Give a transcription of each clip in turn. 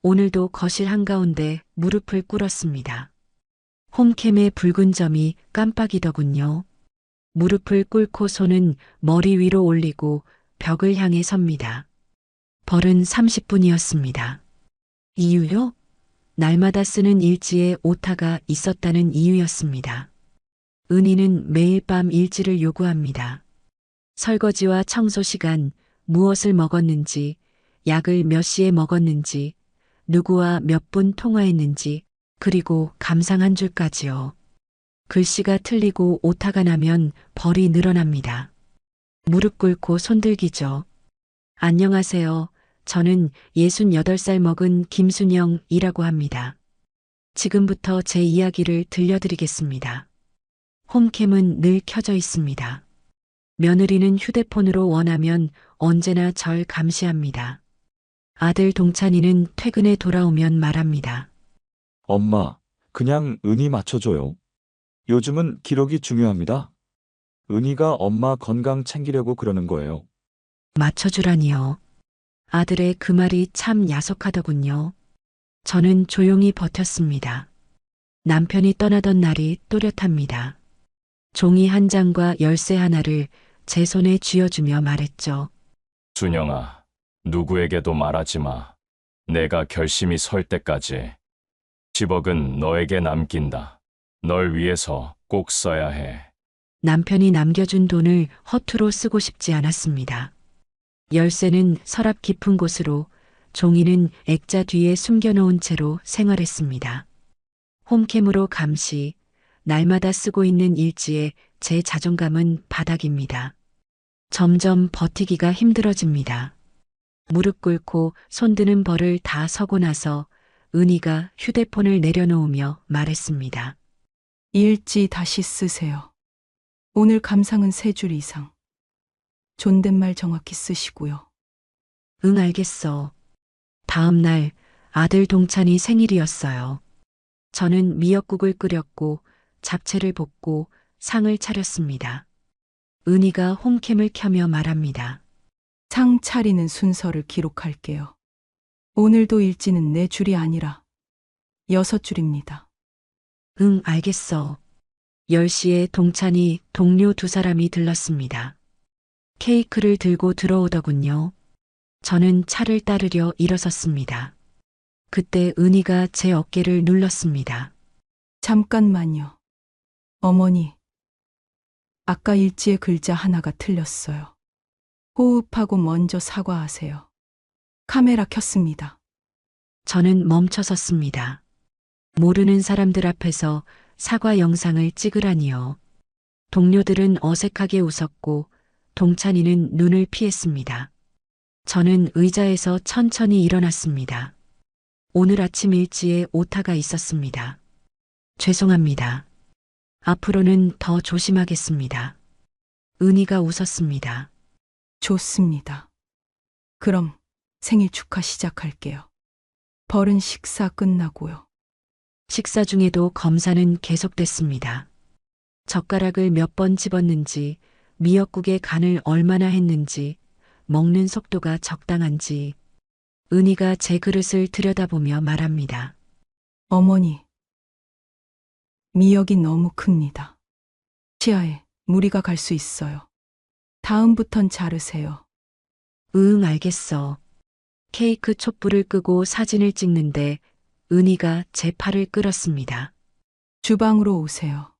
오늘도 거실 한가운데 무릎을 꿇었습니다. 홈캠의 붉은 점이 깜빡이더군요. 무릎을 꿇고 손은 머리 위로 올리고 벽을 향해 섭니다. 벌은 30분이었습니다. 이유요? 날마다 쓰는 일지에 오타가 있었다는 이유였습니다. 은희는 매일 밤 일지를 요구합니다. 설거지와 청소 시간, 무엇을 먹었는지, 약을 몇 시에 먹었는지, 누구와 몇 분 통화했는지, 그리고 감상 한 줄까지요. 글씨가 틀리고 오타가 나면 벌이 늘어납니다. 무릎 꿇고 손들기죠. 안녕하세요. 저는 68살 먹은 김순영이라고 합니다. 지금부터 제 이야기를 들려드리겠습니다. 홈캠은 늘 켜져 있습니다. 며느리는 휴대폰으로 원하면 언제나 절 감시합니다. 아들 동찬이는 퇴근에 돌아오면 말합니다. 엄마, 그냥 은희 맞춰줘요. 요즘은 기록이 중요합니다. 은희가 엄마 건강 챙기려고 그러는 거예요. 맞춰주라니요. 아들의 그 말이 참 야속하더군요. 저는 조용히 버텼습니다. 남편이 떠나던 날이 또렷합니다. 종이 한 장과 열쇠 하나를 제 손에 쥐어주며 말했죠. 준영아, 누구에게도 말하지 마. 내가 결심이 설 때까지. 10억은 너에게 남긴다. 널 위해서 꼭 써야 해. 남편이 남겨준 돈을 허투루 쓰고 싶지 않았습니다. 열쇠는 서랍 깊은 곳으로, 종이는 액자 뒤에 숨겨놓은 채로 생활했습니다. 홈캠으로 감시, 날마다 쓰고 있는 일지에 제 자존감은 바닥입니다. 점점 버티기가 힘들어집니다. 무릎 꿇고 손드는 벌을 다 서고 나서 은희가 휴대폰을 내려놓으며 말했습니다. 일지 다시 쓰세요. 오늘 감상은 3줄 이상. 존댓말 정확히 쓰시고요. 응, 알겠어. 다음 날 아들 동찬이 생일이었어요. 저는 미역국을 끓였고 잡채를 볶고 상을 차렸습니다. 은희가 홈캠을 켜며 말합니다. 상 차리는 순서를 기록할게요. 오늘도 일지는 4줄이 아니라 6줄입니다. 응, 알겠어. 10시에 동찬이 동료 2사람이 들렀습니다. 케이크를 들고 들어오더군요. 저는 차를 따르려 일어섰습니다. 그때 은희가 제 어깨를 눌렀습니다. 잠깐만요. 어머니, 아까 일지의 글자 하나가 틀렸어요. 호흡하고 먼저 사과하세요. 카메라 켰습니다. 저는 멈춰섰습니다. 모르는 사람들 앞에서 사과 영상을 찍으라니요. 동료들은 어색하게 웃었고 동찬이는 눈을 피했습니다. 저는 의자에서 천천히 일어났습니다. 오늘 아침 일지에 오타가 있었습니다. 죄송합니다. 앞으로는 더 조심하겠습니다. 은희가 웃었습니다. 좋습니다. 그럼 생일 축하 시작할게요. 벌은 식사 끝나고요. 식사 중에도 검사는 계속됐습니다. 젓가락을 몇 번 집었는지, 미역국의 간을 얼마나 했는지, 먹는 속도가 적당한지. 은희가 제 그릇을 들여다보며 말합니다. 어머니, 미역이 너무 큽니다. 치아에 무리가 갈 수 있어요. 다음부턴 자르세요. 응, 알겠어. 케이크 촛불을 끄고 사진을 찍는데 은희가 제 팔을 끌었습니다. 주방으로 오세요.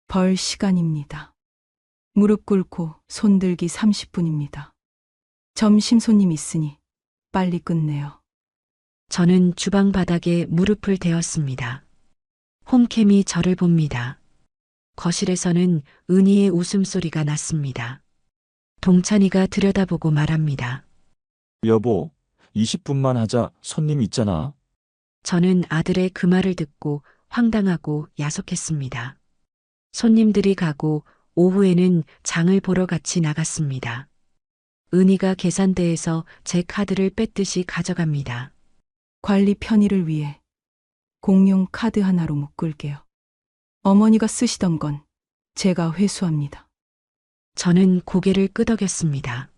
벌 시간입니다. 무릎 꿇고 손들기 30분입니다. 점심 손님 있으니 빨리 끝내요. 저는 주방 바닥에 무릎을 대었습니다. 홈캠이 저를 봅니다. 거실에서는 은희의 웃음소리가 났습니다. 동찬이가 들여다보고 말합니다. 여보, 20분만 하자. 손님 있잖아. 저는 아들의 그 말을 듣고 황당하고 야속했습니다. 손님들이 가고 오후에는 장을 보러 같이 나갔습니다. 은희가 계산대에서 제 카드를 뺏듯이 가져갑니다. 관리 편의를 위해 공용 카드 하나로 묶을게요. 어머니가 쓰시던 건 제가 회수합니다. 저는 고개를 끄덕였습니다.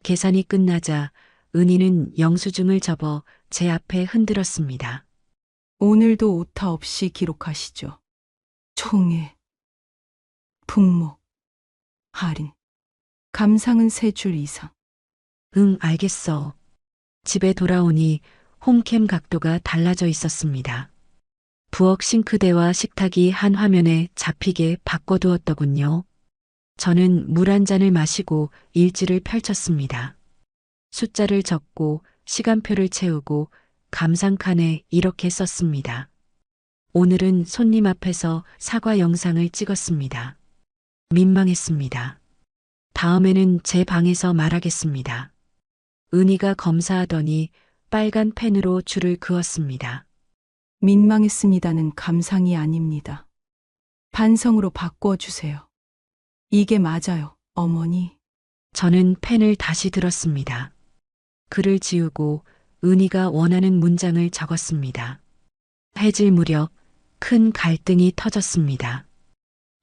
계산이 끝나자 은희는 영수증을 접어 제 앞에 흔들었습니다. 오늘도 오타 없이 기록하시죠. 총회, 품목, 할인, 감상은 3줄 이상. 응, 알겠어. 집에 돌아오니 홈캠 각도가 달라져 있었습니다. 부엌 싱크대와 식탁이 한 화면에 잡히게 바꿔두었더군요. 저는 물 한 잔을 마시고 일지를 펼쳤습니다. 숫자를 적고 시간표를 채우고 감상칸에 이렇게 썼습니다. 오늘은 손님 앞에서 사과 영상을 찍었습니다. 민망했습니다. 다음에는 제 방에서 말하겠습니다. 은희가 검사하더니 빨간 펜으로 줄을 그었습니다. 민망했습니다는 감상이 아닙니다. 반성으로 바꿔주세요. 이게 맞아요, 어머니. 저는 펜을 다시 들었습니다. 글을 지우고 은희가 원하는 문장을 적었습니다. 해질 무렵 큰 갈등이 터졌습니다.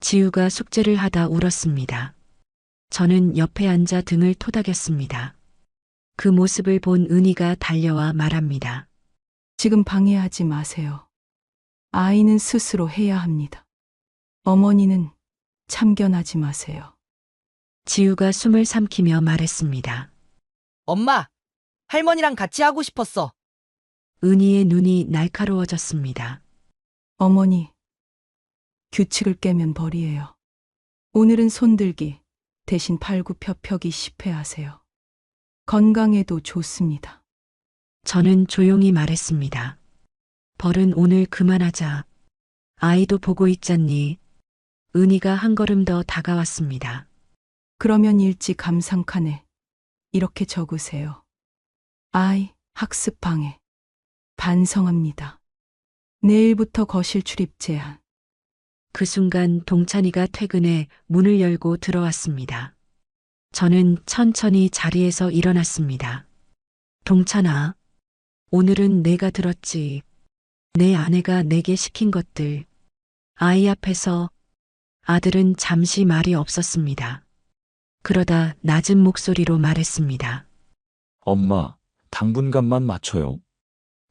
지우가 숙제를 하다 울었습니다. 저는 옆에 앉아 등을 토닥였습니다. 그 모습을 본 은희가 달려와 말합니다. 지금 방해하지 마세요. 아이는 스스로 해야 합니다. 어머니는 참견하지 마세요. 지우가 숨을 삼키며 말했습니다. 엄마, 할머니랑 같이 하고 싶었어. 은희의 눈이 날카로워졌습니다. 어머니, 규칙을 깨면 벌이에요. 오늘은 손들기 대신 팔굽혀펴기 10회 하세요. 건강에도 좋습니다. 저는 조용히 말했습니다. 벌은 오늘 그만하자. 아이도 보고 있잖니. 은희가 한 걸음 더 다가왔습니다. 그러면 일지 감상칸에 이렇게 적으세요. 아이 학습방해. 반성합니다. 내일부터 거실 출입 제한. 그 순간 동찬이가 퇴근해 문을 열고 들어왔습니다. 저는 천천히 자리에서 일어났습니다. 동찬아, 오늘은 내가 들었지. 내 아내가 내게 시킨 것들. 아이 앞에서. 아들은 잠시 말이 없었습니다. 그러다 낮은 목소리로 말했습니다. 엄마, 당분간만 맞춰요.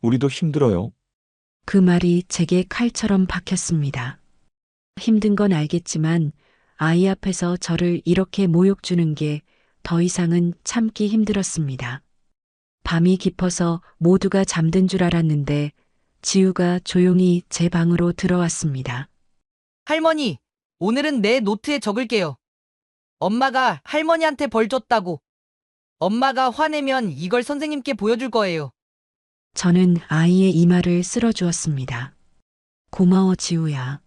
우리도 힘들어요. 그 말이 제게 칼처럼 박혔습니다. 힘든 건 알겠지만 아이 앞에서 저를 이렇게 모욕 주는 게 더 이상은 참기 힘들었습니다. 밤이 깊어서 모두가 잠든 줄 알았는데 지우가 조용히 제 방으로 들어왔습니다. 할머니, 오늘은 내 노트에 적을게요. 엄마가 할머니한테 벌 줬다고. 엄마가 화내면 이걸 선생님께 보여줄 거예요. 저는 아이의 이마를 쓸어주었습니다. 고마워, 지우야.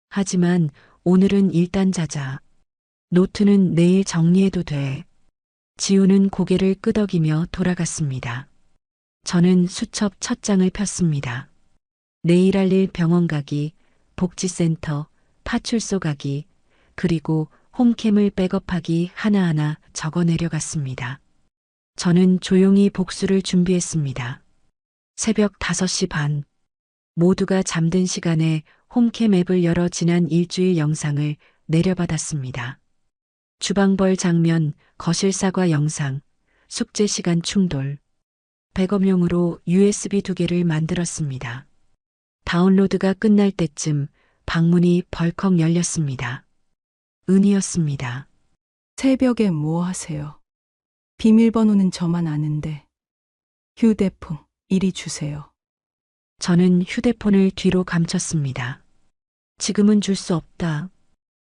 하지만 오늘은 일단 자자. 노트는 내일 정리해도 돼. 지우는 고개를 끄덕이며 돌아갔습니다. 저는 수첩 첫 장을 폈습니다. 내일 할 일 병원 가기, 복지센터, 파출소 가기, 그리고 홈캠을 백업하기 하나하나 적어 내려갔습니다. 저는 조용히 복수를 준비했습니다. 새벽 5시 반. 모두가 잠든 시간에 홈캠 앱을 열어 지난 일주일 영상을 내려받았습니다. 주방벌 장면, 거실 사과 영상, 숙제 시간 충돌. 백업용으로 USB 2개를 만들었습니다. 다운로드가 끝날 때쯤 방문이 벌컥 열렸습니다. 은희였습니다. 새벽에 뭐 하세요? 비밀번호는 저만 아는데. 휴대폰 이리 주세요. 저는 휴대폰을 뒤로 감췄습니다. 지금은 줄 수 없다.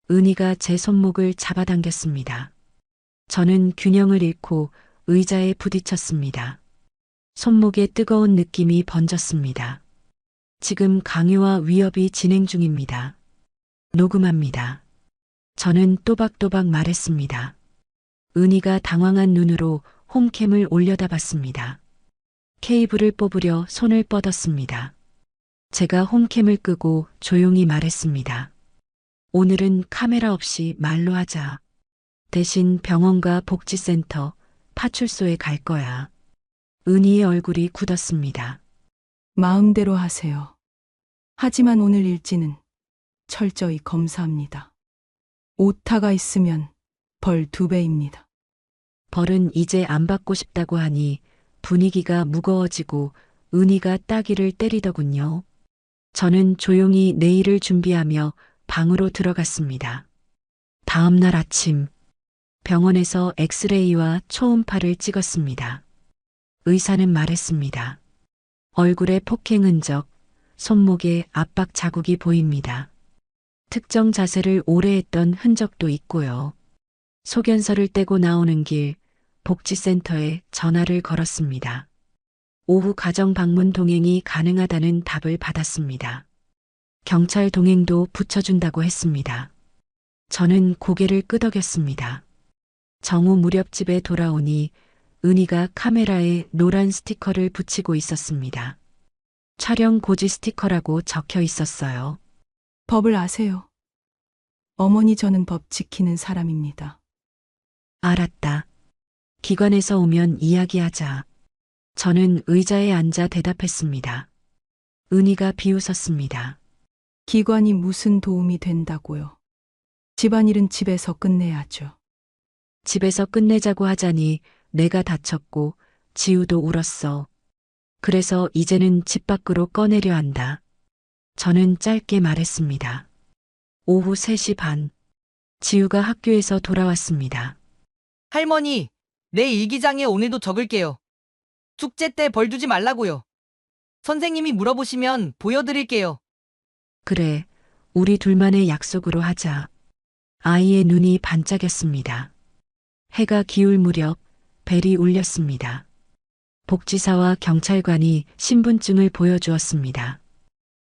은희가 제 손목을 잡아당겼습니다. 저는 균형을 잃고 의자에 부딪혔습니다. 손목에 뜨거운 느낌이 번졌습니다. 지금 강요와 위협이 진행 중입니다. 녹음합니다. 저는 또박또박 말했습니다. 은희가 당황한 눈으로 홈캠을 올려다봤습니다. 케이블을 뽑으려 손을 뻗었습니다. 제가 홈캠을 끄고 조용히 말했습니다. 오늘은 카메라 없이 말로 하자. 대신 병원과 복지센터, 파출소에 갈 거야. 은희의 얼굴이 굳었습니다. 마음대로 하세요. 하지만 오늘 일지는 철저히 검사합니다. 오타가 있으면 벌 2배입니다. 벌은 이제 안 받고 싶다고 하니 분위기가 무거워지고 은희가 따귀를 때리더군요. 저는 조용히 내일을 준비하며 방으로 들어갔습니다. 다음 날 아침 병원에서 엑스레이와 초음파를 찍었습니다. 의사는 말했습니다. 얼굴에 폭행 흔적, 손목에 압박 자국이 보입니다. 특정 자세를 오래 했던 흔적도 있고요. 소견서를 떼고 나오는 길 복지센터에 전화를 걸었습니다. 오후 가정 방문 동행이 가능하다는 답을 받았습니다. 경찰 동행도 붙여준다고 했습니다. 저는 고개를 끄덕였습니다. 정오 무렵 집에 돌아오니 은희가 카메라에 노란 스티커를 붙이고 있었습니다. 촬영 고지 스티커라고 적혀 있었어요. 법을 아세요? 어머니, 저는 법 지키는 사람입니다. 알았다. 기관에서 오면 이야기하자. 저는 의자에 앉아 대답했습니다. 은희가 비웃었습니다. 기관이 무슨 도움이 된다고요? 집안일은 집에서 끝내야죠. 집에서 끝내자고 하자니 내가 다쳤고 지우도 울었어. 그래서 이제는 집 밖으로 꺼내려 한다. 저는 짧게 말했습니다. 오후 3시 반. 지우가 학교에서 돌아왔습니다. 할머니, 내 일기장에 오늘도 적을게요. 축제 때 벌 주지 말라고요. 선생님이 물어보시면 보여드릴게요. 그래, 우리 둘만의 약속으로 하자. 아이의 눈이 반짝였습니다. 해가 기울 무렵 벨이 울렸습니다. 복지사와 경찰관이 신분증을 보여주었습니다.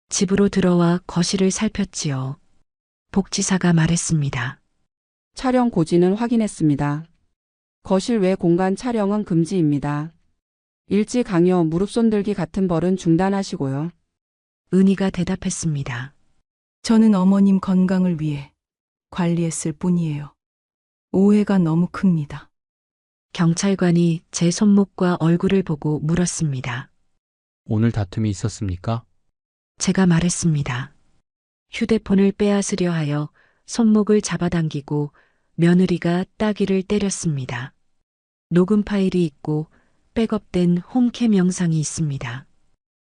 집으로 들어와 거실을 살폈지요. 복지사가 말했습니다. 촬영 고지는 확인했습니다. 거실 외 공간 촬영은 금지입니다. 일지 강요, 무릎 손들기 같은 벌은 중단하시고요. 은희가 대답했습니다. 저는 어머님 건강을 위해 관리했을 뿐이에요. 오해가 너무 큽니다. 경찰관이 제 손목과 얼굴을 보고 물었습니다. 오늘 다툼이 있었습니까? 제가 말했습니다. 휴대폰을 빼앗으려 하여 손목을 잡아당기고 며느리가 따귀를 때렸습니다. 녹음 파일이 있고 백업된 홈캠 영상이 있습니다.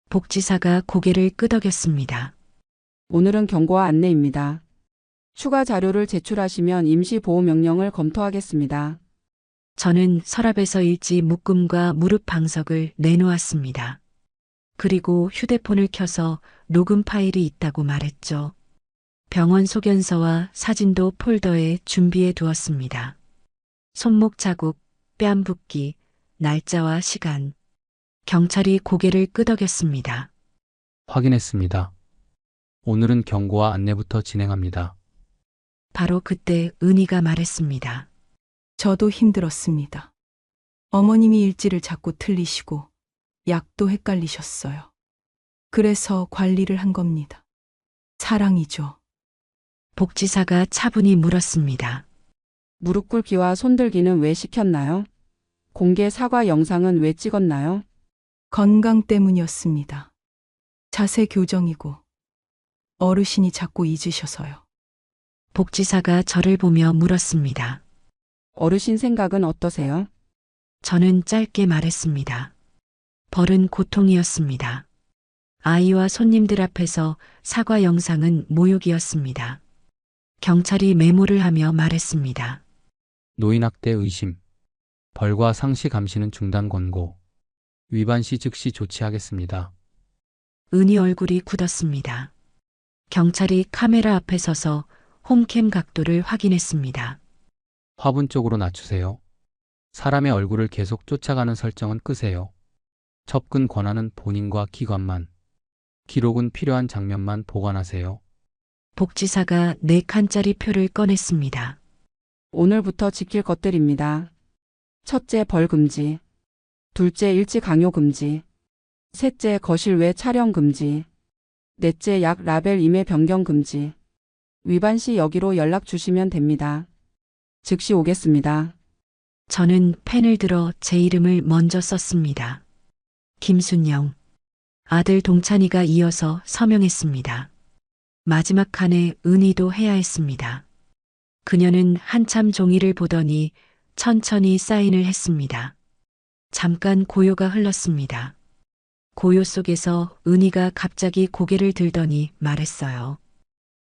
복지사가 고개를 끄덕였습니다. 오늘은 경고와 안내입니다. 추가 자료를 제출하시면 임시보호명령을 검토하겠습니다. 저는 서랍에서 일지 묶음과 무릎 방석을 내놓았습니다. 그리고 휴대폰을 켜서 녹음 파일이 있다고 말했죠. 병원 소견서와 사진도 폴더에 준비해 두었습니다. 손목 자국, 뺨 붓기, 날짜와 시간. 경찰이 고개를 끄덕였습니다. 확인했습니다. 오늘은 경고와 안내부터 진행합니다. 바로 그때 은희가 말했습니다. 저도 힘들었습니다. 어머님이 일지를 자꾸 틀리시고 약도 헷갈리셨어요. 그래서 관리를 한 겁니다. 사랑이죠. 복지사가 차분히 물었습니다. 무릎 꿇기와 손들기는 왜 시켰나요? 공개 사과 영상은 왜 찍었나요? 건강 때문이었습니다. 자세 교정이고 어르신이 자꾸 잊으셔서요. 복지사가 저를 보며 물었습니다. 어르신 생각은 어떠세요? 저는 짧게 말했습니다. 벌은 고통이었습니다. 아이와 손님들 앞에서 사과 영상은 모욕이었습니다. 경찰이 메모를 하며 말했습니다. 노인학대 의심, 벌과 상시 감시는 중단 권고, 위반 시 즉시 조치하겠습니다. 은희 얼굴이 굳었습니다. 경찰이 카메라 앞에 서서 홈캠 각도를 확인했습니다. 화분 쪽으로 낮추세요. 사람의 얼굴을 계속 쫓아가는 설정은 끄세요. 접근 권한은 본인과 기관만, 기록은 필요한 장면만 보관하세요. 복지사가 4칸짜리 표를 꺼냈습니다. 오늘부터 지킬 것들입니다. 첫째, 벌 금지. 둘째, 일지 강요 금지. 셋째, 거실 외 촬영 금지. 넷째, 약 라벨 임의 변경 금지. 위반 시 여기로 연락 주시면 됩니다. 즉시 오겠습니다. 저는 펜을 들어 제 이름을 먼저 썼습니다. 김순영. 아들 동찬이가 이어서 서명했습니다. 마지막 칸에 은희도 해야 했습니다. 그녀는 한참 종이를 보더니 천천히 사인을 했습니다. 잠깐 고요가 흘렀습니다. 고요 속에서 은희가 갑자기 고개를 들더니 말했어요.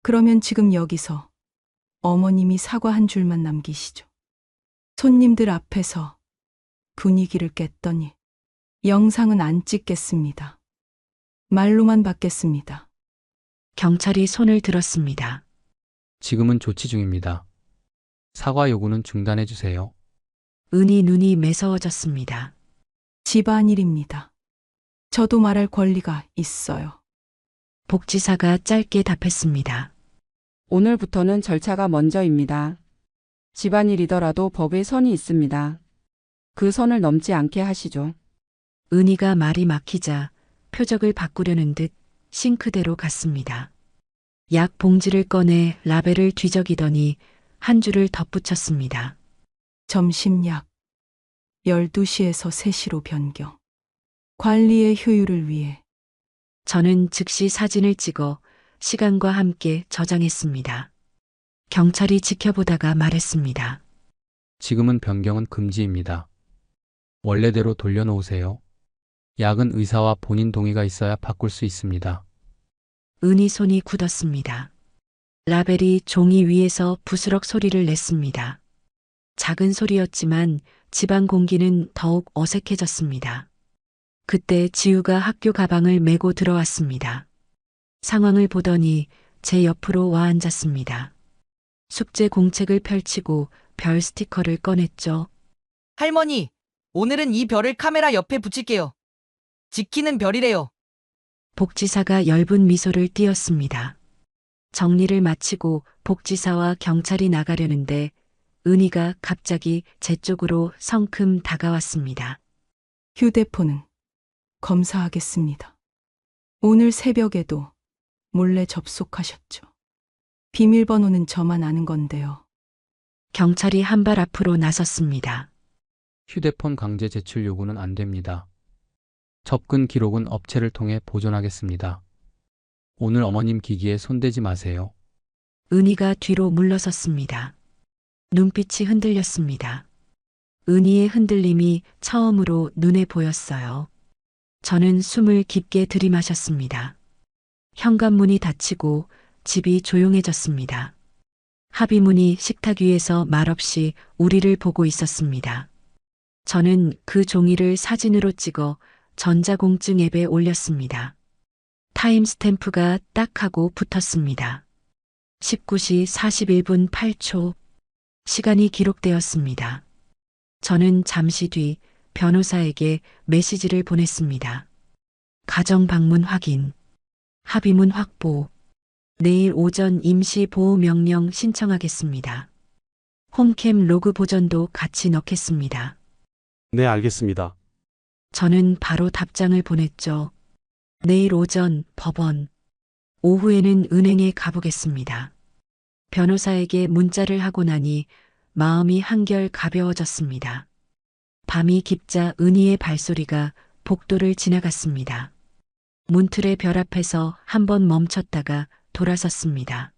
그러면 지금 여기서 어머님이 사과 한 줄만 남기시죠. 손님들 앞에서 분위기를 깼더니 영상은 안 찍겠습니다. 말로만 받겠습니다. 경찰이 손을 들었습니다. 지금은 조치 중입니다. 사과 요구는 중단해 주세요. 은희 눈이 매서워졌습니다. 집안일입니다. 저도 말할 권리가 있어요. 복지사가 짧게 답했습니다. 오늘부터는 절차가 먼저입니다. 집안일이더라도 법에 선이 있습니다. 그 선을 넘지 않게 하시죠. 은희가 말이 막히자 표적을 바꾸려는 듯 싱크대로 갔습니다. 약 봉지를 꺼내 라벨을 뒤적이더니 한 줄을 덧붙였습니다. 점심약 12시에서 3시로 변경. 관리의 효율을 위해. 저는 즉시 사진을 찍어 시간과 함께 저장했습니다. 경찰이 지켜보다가 말했습니다. 지금은 변경은 금지입니다. 원래대로 돌려놓으세요. 약은 의사와 본인 동의가 있어야 바꿀 수 있습니다. 은희 손이 굳었습니다. 라벨이 종이 위에서 부스럭 소리를 냈습니다. 작은 소리였지만 집안 공기는 더욱 어색해졌습니다. 그때 지우가 학교 가방을 메고 들어왔습니다. 상황을 보더니 제 옆으로 와 앉았습니다. 숙제 공책을 펼치고 별 스티커를 꺼냈죠. 할머니, 오늘은 이 별을 카메라 옆에 붙일게요. 지키는 별이래요. 복지사가 엷은 미소를 띄었습니다. 정리를 마치고 복지사와 경찰이 나가려는데 은희가 갑자기 제 쪽으로 성큼 다가왔습니다. 휴대폰은 검사하겠습니다. 오늘 새벽에도 몰래 접속하셨죠. 비밀번호는 저만 아는 건데요. 경찰이 한 발 앞으로 나섰습니다. 휴대폰 강제 제출 요구는 안 됩니다. 접근 기록은 업체를 통해 보존하겠습니다. 오늘 어머님 기기에 손대지 마세요. 은희가 뒤로 물러섰습니다. 눈빛이 흔들렸습니다. 은희의 흔들림이 처음으로 눈에 보였어요. 저는 숨을 깊게 들이마셨습니다. 현관문이 닫히고 집이 조용해졌습니다. 합의문이 식탁 위에서 말없이 우리를 보고 있었습니다. 저는 그 종이를 사진으로 찍어 전자공증 앱에 올렸습니다. 타임스탬프가 딱 하고 붙었습니다. 19시 41분 8초. 시간이 기록되었습니다. 저는 잠시 뒤 변호사에게 메시지를 보냈습니다. 가정 방문 확인. 합의문 확보. 내일 오전 임시 보호 명령 신청하겠습니다. 홈캠 로그 보전도 같이 넣겠습니다. 네, 알겠습니다. 저는 바로 답장을 보냈죠. 내일 오전 법원. 오후에는 은행에 가보겠습니다. 변호사에게 문자를 하고 나니 마음이 한결 가벼워졌습니다. 밤이 깊자 은희의 발소리가 복도를 지나갔습니다. 문틀의 별 앞에서 한번 멈췄다가 돌아섰습니다.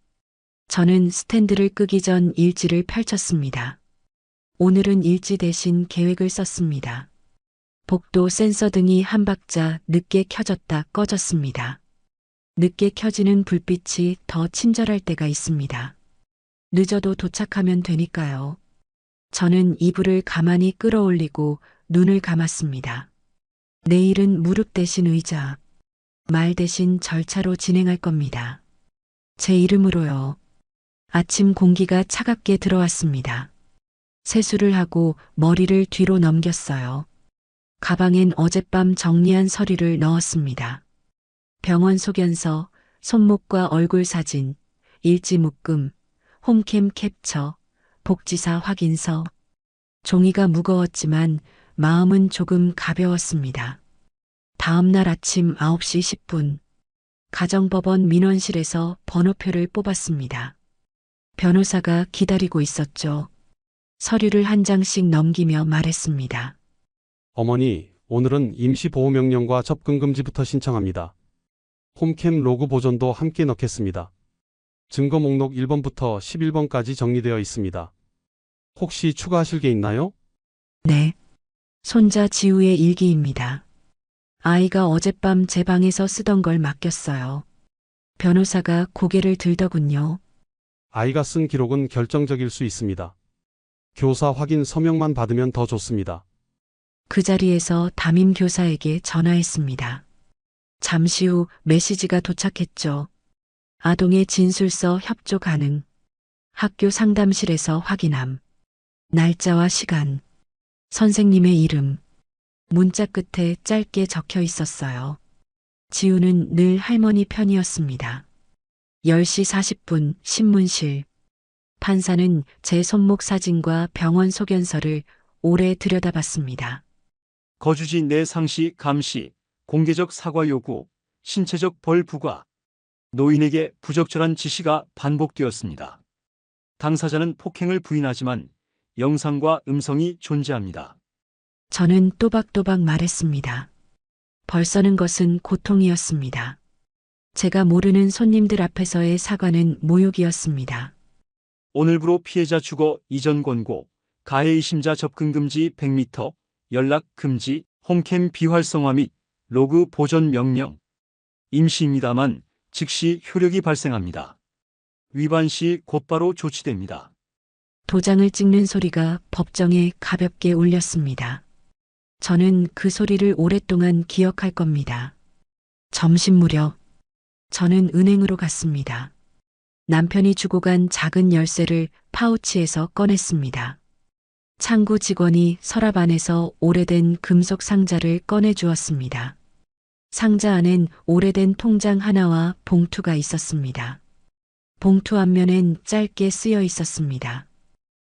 저는 스탠드를 끄기 전 일지를 펼쳤습니다. 오늘은 일지 대신 계획을 썼습니다. 복도 센서 등이 한 박자 늦게 켜졌다 꺼졌습니다. 늦게 켜지는 불빛이 더 친절할 때가 있습니다. 늦어도 도착하면 되니까요. 저는 이불을 가만히 끌어올리고 눈을 감았습니다. 내일은 무릎 대신 의자, 말 대신 절차로 진행할 겁니다. 제 이름으로요. 아침 공기가 차갑게 들어왔습니다. 세수를 하고 머리를 뒤로 넘겼어요. 가방엔 어젯밤 정리한 서류를 넣었습니다. 병원 소견서, 손목과 얼굴 사진, 일지 묶음, 홈캠 캡처, 복지사 확인서. 종이가 무거웠지만 마음은 조금 가벼웠습니다. 다음 날 아침 9시 10분, 가정법원 민원실에서 번호표를 뽑았습니다. 변호사가 기다리고 있었죠. 서류를 한 장씩 넘기며 말했습니다. 어머니, 오늘은 임시보호명령과 접근금지부터 신청합니다. 홈캠 로그 보존도 함께 넣겠습니다. 증거 목록 1번부터 11번까지 정리되어 있습니다. 혹시 추가하실 게 있나요? 네. 손자 지우의 일기입니다. 아이가 어젯밤 제 방에서 쓰던 걸 맡겼어요. 변호사가 고개를 들더군요. 아이가 쓴 기록은 결정적일 수 있습니다. 교사 확인 서명만 받으면 더 좋습니다. 그 자리에서 담임 교사에게 전화했습니다. 잠시 후 메시지가 도착했죠. 아동의 진술서 협조 가능. 학교 상담실에서 확인함. 날짜와 시간. 선생님의 이름. 문자 끝에 짧게 적혀 있었어요. 지우는 늘 할머니 편이었습니다. 10시 40분 신문실. 판사는 제 손목 사진과 병원 소견서를 오래 들여다봤습니다. 거주지 내 상시 감시, 공개적 사과 요구, 신체적 벌 부과, 노인에게 부적절한 지시가 반복되었습니다. 당사자는 폭행을 부인하지만 영상과 음성이 존재합니다. 저는 또박또박 말했습니다. 벌서는 것은 고통이었습니다. 제가 모르는 손님들 앞에서의 사과는 모욕이었습니다. 오늘부로 피해자 주거 이전 권고, 가해 의심자 접근 금지 100m, 연락 금지, 홈캠 비활성화 및 로그 보존 명령. 임시입니다만 즉시 효력이 발생합니다. 위반 시 곧바로 조치됩니다. 도장을 찍는 소리가 법정에 가볍게 울렸습니다. 저는 그 소리를 오랫동안 기억할 겁니다. 점심 무렵, 저는 은행으로 갔습니다. 남편이 주고 간 작은 열쇠를 파우치에서 꺼냈습니다. 창구 직원이 서랍 안에서 오래된 금속 상자를 꺼내 주었습니다. 상자 안엔 오래된 통장 하나와 봉투가 있었습니다. 봉투 앞면엔 짧게 쓰여 있었습니다.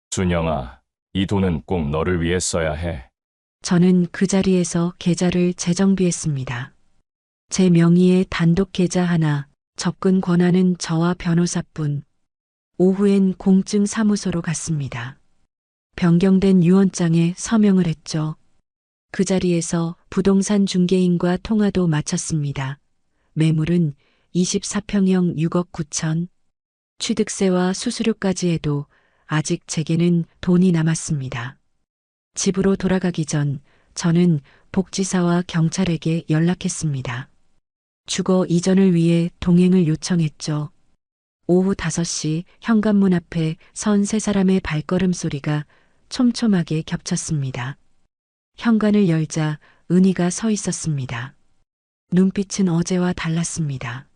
준영아, 이 돈은 꼭 너를 위해 써야 해. 저는 그 자리에서 계좌를 재정비했습니다. 제 명의의 단독 계좌 하나, 접근 권한은 저와 변호사뿐. 오후엔 공증 사무소로 갔습니다. 변경된 유언장에 서명을 했죠. 그 자리에서 부동산 중개인과 통화도 마쳤습니다. 매물은 24평형 6억 9천. 취득세와 수수료까지 해도 아직 제게는 돈이 남았습니다. 집으로 돌아가기 전 저는 복지사와 경찰에게 연락했습니다. 주거 이전을 위해 동행을 요청했죠. 오후 5시 현관문 앞에 선 세 사람의 발걸음 소리가 촘촘하게 겹쳤습니다. 현관을 열자 은희가 서 있었습니다. 눈빛은 어제와 달랐습니다.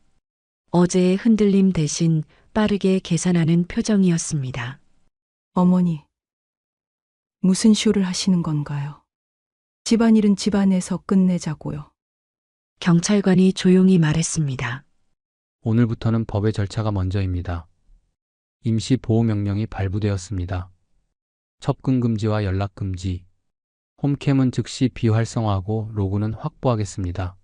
어제의 흔들림 대신 빠르게 계산하는 표정이었습니다. 어머니, 무슨 쇼를 하시는 건가요? 집안일은 집안에서 끝내자고요. 경찰관이 조용히 말했습니다. 오늘부터는 법의 절차가 먼저입니다. 임시 보호 명령이 발부되었습니다. 접근 금지와 연락 금지. 홈캠은 즉시 비활성화하고 로그는 확보하겠습니다.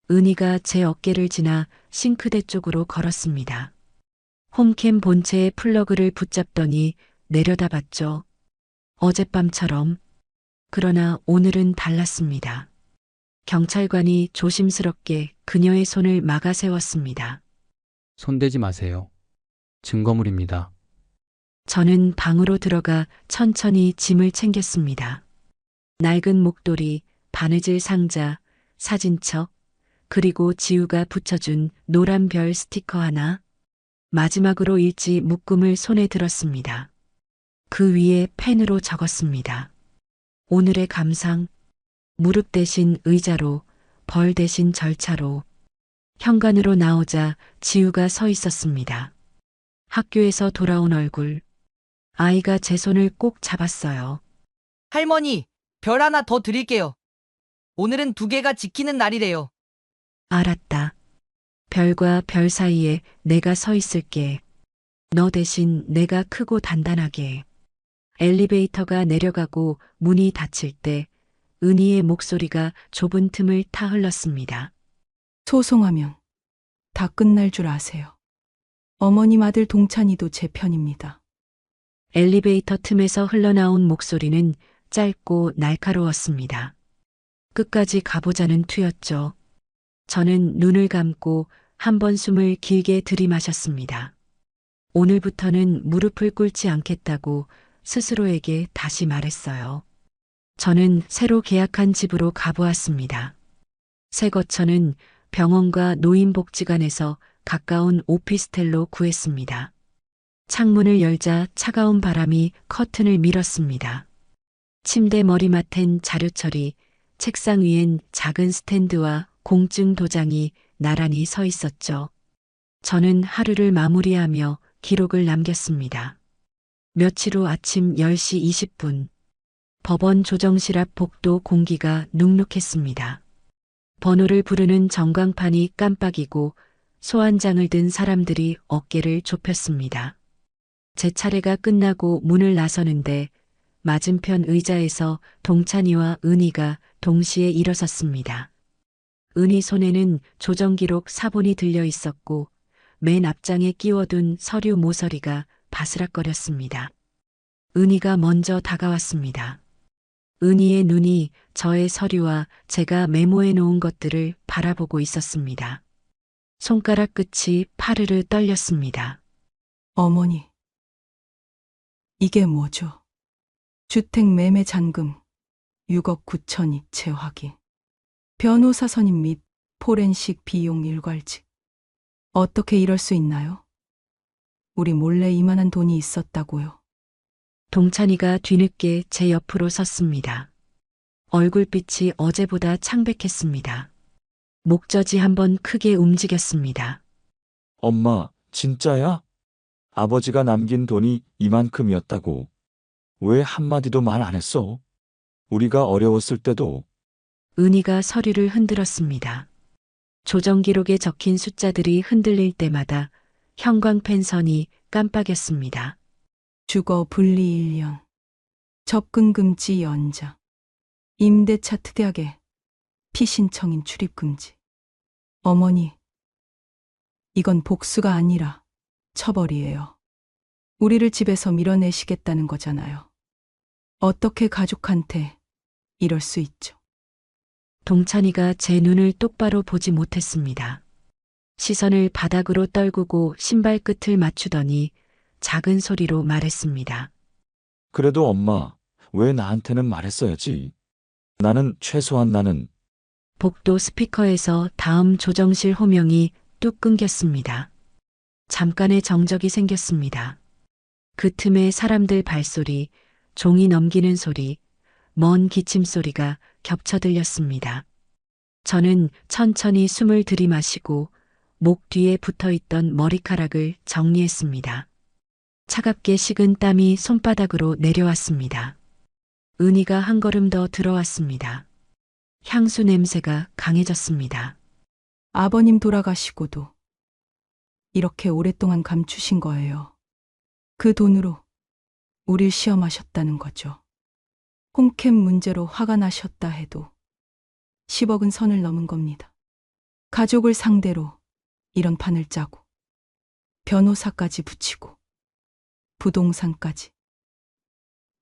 은희가 제 어깨를 지나 싱크대 쪽으로 걸었습니다. 홈캠 본체의 플러그를 붙잡더니 내려다봤죠. 어젯밤처럼. 그러나 오늘은 달랐습니다. 경찰관이 조심스럽게 그녀의 손을 막아 세웠습니다. 손대지 마세요. 증거물입니다. 저는 방으로 들어가 천천히 짐을 챙겼습니다. 낡은 목도리, 바느질 상자, 사진첩, 그리고 지우가 붙여준 노란 별 스티커 하나. 마지막으로 일지 묶음을 손에 들었습니다. 그 위에 펜으로 적었습니다. 오늘의 감상, 무릎 대신 의자로, 벌 대신 절차로. 현관으로 나오자 지우가 서 있었습니다. 학교에서 돌아온 얼굴. 아이가 제 손을 꼭 잡았어요. 할머니, 별 하나 더 드릴게요. 오늘은 2개가 지키는 날이래요. 알았다. 별과 별 사이에 내가 서 있을게. 너 대신 내가 크고 단단하게. 엘리베이터가 내려가고 문이 닫힐 때 은희의 목소리가 좁은 틈을 타 흘렀습니다. 소송하면 다 끝날 줄 아세요. 어머님 아들 동찬이도 제 편입니다. 엘리베이터 틈에서 흘러나온 목소리는 짧고 날카로웠습니다. 끝까지 가보자는 투였죠. 저는 눈을 감고 한 번 숨을 길게 들이마셨습니다. 오늘부터는 무릎을 꿇지 않겠다고 스스로에게 다시 말했어요. 저는 새로 계약한 집으로 가보았습니다. 새 거처는 병원과 노인복지관에서 가까운 오피스텔로 구했습니다. 창문을 열자 차가운 바람이 커튼을 밀었습니다. 침대 머리맡엔 자료처리, 책상 위엔 작은 스탠드와 공증 도장이 나란히 서 있었죠. 저는 하루를 마무리하며 기록을 남겼습니다. 며칠 후 아침 10시 20분. 법원 조정실 앞 복도 공기가 눅눅했습니다. 번호를 부르는 전광판이 깜빡이고 소환장을 든 사람들이 어깨를 좁혔습니다. 제 차례가 끝나고 문을 나서는데 맞은편 의자에서 동찬이와 은희가 동시에 일어섰습니다. 은희 손에는 조정기록 사본이 들려 있었고 맨 앞장에 끼워둔 서류 모서리가 바스락거렸습니다. 은희가 먼저 다가왔습니다. 은희의 눈이 저의 서류와 제가 메모해 놓은 것들을 바라보고 있었습니다. 손가락 끝이 파르르 떨렸습니다. 어머니, 이게 뭐죠? 주택 매매 잔금 6억 9천 이체 확인. 변호사 선임 및 포렌식 비용 일괄직. 어떻게 이럴 수 있나요? 우리 몰래 이만한 돈이 있었다고요. 동찬이가 뒤늦게 제 옆으로 섰습니다. 얼굴빛이 어제보다 창백했습니다. 목젖이 한번 크게 움직였습니다. 엄마, 진짜야? 아버지가 남긴 돈이 이만큼이었다고. 왜 한마디도 말 안 했어? 우리가 어려웠을 때도. 은희가 서류를 흔들었습니다. 조정 기록에 적힌 숫자들이 흔들릴 때마다 형광펜 선이 깜빡였습니다. 주거 분리 1년. 접근 금지 연장. 임대차 특약에 피신청인 출입 금지. 어머니, 이건 복수가 아니라 처벌이에요. 우리를 집에서 밀어내시겠다는 거잖아요. 어떻게 가족한테 이럴 수 있죠? 동찬이가 제 눈을 똑바로 보지 못했습니다. 시선을 바닥으로 떨구고 신발 끝을 맞추더니 작은 소리로 말했습니다. 그래도 엄마, 왜 나한테는 말했어야지? 나는 복도 스피커에서 다음 조정실 호명이 뚝 끊겼습니다. 잠깐의 정적이 생겼습니다. 그 틈에 사람들 발소리, 종이 넘기는 소리, 먼 기침 소리가 겹쳐 들렸습니다. 저는 천천히 숨을 들이마시고 목 뒤에 붙어있던 머리카락을 정리했습니다. 차갑게 식은 땀이 손바닥으로 내려왔습니다. 은희가 한 걸음 더 들어왔습니다. 향수 냄새가 강해졌습니다. 아버님 돌아가시고도 이렇게 오랫동안 감추신 거예요. 그 돈으로 우릴 시험하셨다는 거죠. 홈캠 문제로 화가 나셨다 해도 10억은 선을 넘은 겁니다. 가족을 상대로 이런 판을 짜고 변호사까지 붙이고 부동산까지.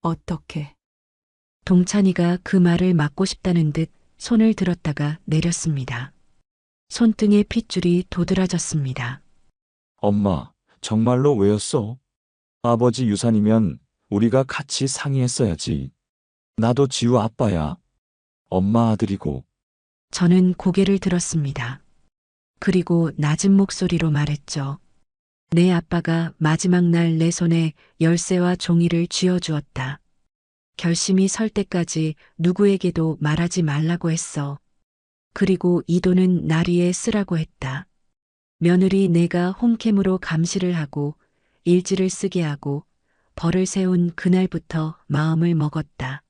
어떻게? 동찬이가 그 말을 막고 싶다는 듯 손을 들었다가 내렸습니다. 손등에 핏줄이 도드라졌습니다. 엄마, 정말로 왜였어? 아버지 유산이면 우리가 같이 상의했어야지. 나도 지우 아빠야. 엄마 아들이고. 저는 고개를 들었습니다. 그리고 낮은 목소리로 말했죠. 내 아빠가 마지막 날 내 손에 열쇠와 종이를 쥐어주었다. 결심이 설 때까지 누구에게도 말하지 말라고 했어. 그리고 이 돈은 날 위해 쓰라고 했다. 며느리 내가 홈캠으로 감시를 하고 일지를 쓰게 하고 벌을 세운 그날부터 마음을 먹었다.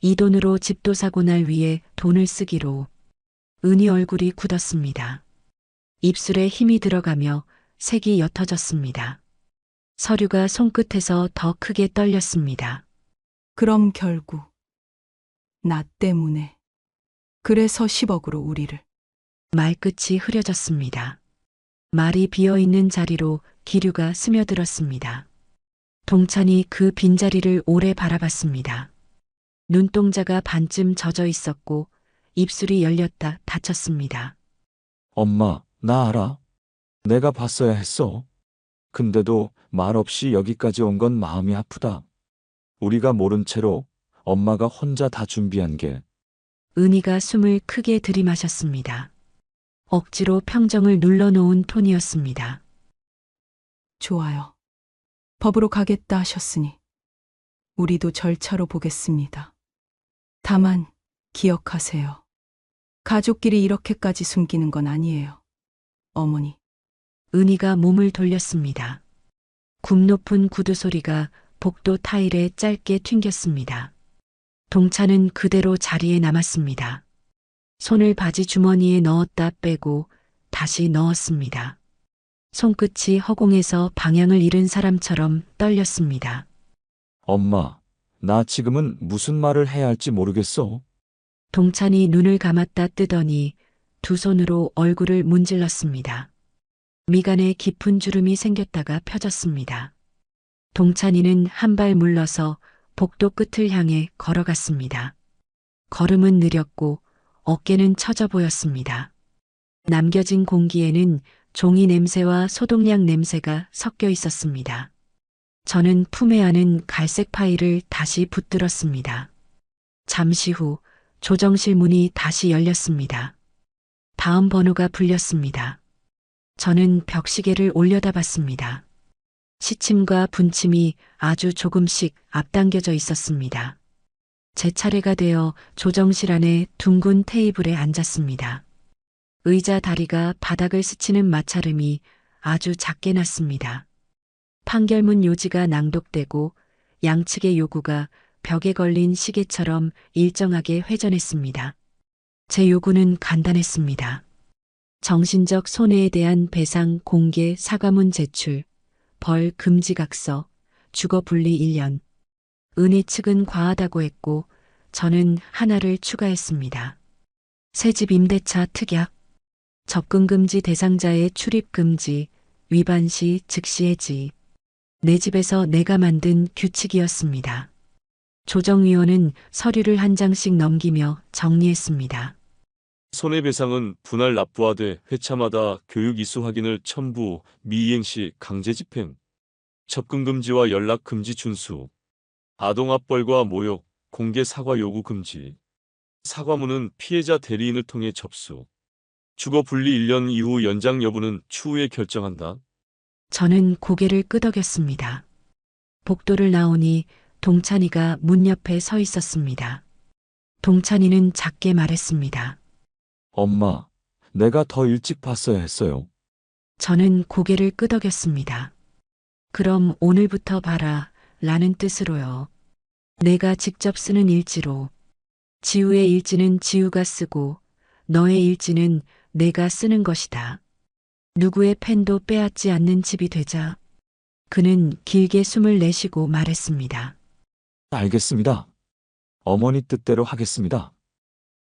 이 돈으로 집도 사고 날 위해 돈을 쓰기로. 은희 얼굴이 굳었습니다. 입술에 힘이 들어가며 색이 옅어졌습니다. 서류가 손끝에서 더 크게 떨렸습니다. 그럼 결국 나 때문에. 그래서 10억으로 우리를. 말끝이 흐려졌습니다. 말이 비어있는 자리로 기류가 스며들었습니다. 동찬이 그 빈자리를 오래 바라봤습니다. 눈동자가 반쯤 젖어 있었고 입술이 열렸다 닫혔습니다. 엄마, 나 알아. 내가 봤어야 했어. 근데도 말 없이 여기까지 온 건 마음이 아프다. 우리가 모른 채로 엄마가 혼자 다 준비한 게. 은희가 숨을 크게 들이마셨습니다. 억지로 평정을 눌러놓은 톤이었습니다. 좋아요. 법으로 가겠다 하셨으니 우리도 절차로 보겠습니다. 다만 기억하세요. 가족끼리 이렇게까지 숨기는 건 아니에요. 어머니. 은희가 몸을 돌렸습니다. 굽 높은 구두 소리가 복도 타일에 짧게 튕겼습니다. 동차는 그대로 자리에 남았습니다. 손을 바지 주머니에 넣었다 빼고 다시 넣었습니다. 손끝이 허공에서 방향을 잃은 사람처럼 떨렸습니다. 엄마, 나 지금은 무슨 말을 해야 할지 모르겠어. 동찬이 눈을 감았다 뜨더니 두 손으로 얼굴을 문질렀습니다. 미간에 깊은 주름이 생겼다가 펴졌습니다. 동찬이는 한 발 물러서 복도 끝을 향해 걸어갔습니다. 걸음은 느렸고 어깨는 처져 보였습니다. 남겨진 공기에는 종이 냄새와 소독약 냄새가 섞여 있었습니다. 저는 품에 안은 갈색 파일을 다시 붙들었습니다. 잠시 후 조정실 문이 다시 열렸습니다. 다음 번호가 불렸습니다. 저는 벽시계를 올려다 봤습니다. 시침과 분침이 아주 조금씩 앞당겨져 있었습니다. 제 차례가 되어 조정실 안에 둥근 테이블에 앉았습니다. 의자 다리가 바닥을 스치는 마찰음이 아주 작게 났습니다. 판결문 요지가 낭독되고 양측의 요구가 벽에 걸린 시계처럼 일정하게 회전했습니다. 제 요구는 간단했습니다. 정신적 손해에 대한 배상 공개 사과문 제출, 벌 금지 각서, 주거 분리 1년. 은희 측은 과하다고 했고 저는 하나를 추가했습니다. 새집 임대차 특약, 접근 금지 대상자의 출입 금지, 위반 시 즉시 해지. 내 집에서 내가 만든 규칙이었습니다. 조정위원은 서류를 한 장씩 넘기며 정리했습니다. 손해배상은 분할 납부하되 회차마다 교육 이수 확인을 첨부, 미이행 시 강제 집행, 접근 금지와 연락 금지 준수, 아동 압벌과 모욕, 공개 사과 요구 금지, 사과문은 피해자 대리인을 통해 접수, 주거 분리 1년 이후 연장 여부는 추후에 결정한다. 저는 고개를 끄덕였습니다. 복도를 나오니 동찬이가 문 옆에 서 있었습니다. 동찬이는 작게 말했습니다. 엄마, 내가 더 일찍 봤어야 했어요. 저는 고개를 끄덕였습니다. 그럼 오늘부터 봐라 라는 뜻으로요. 내가 직접 쓰는 일지로. 지우의 일지는 지우가 쓰고 너의 일지는 내가 쓰는 것이다. 누구의 펜도 빼앗지 않는 집이 되자. 그는 길게 숨을 내쉬고 말했습니다. 알겠습니다. 어머니 뜻대로 하겠습니다.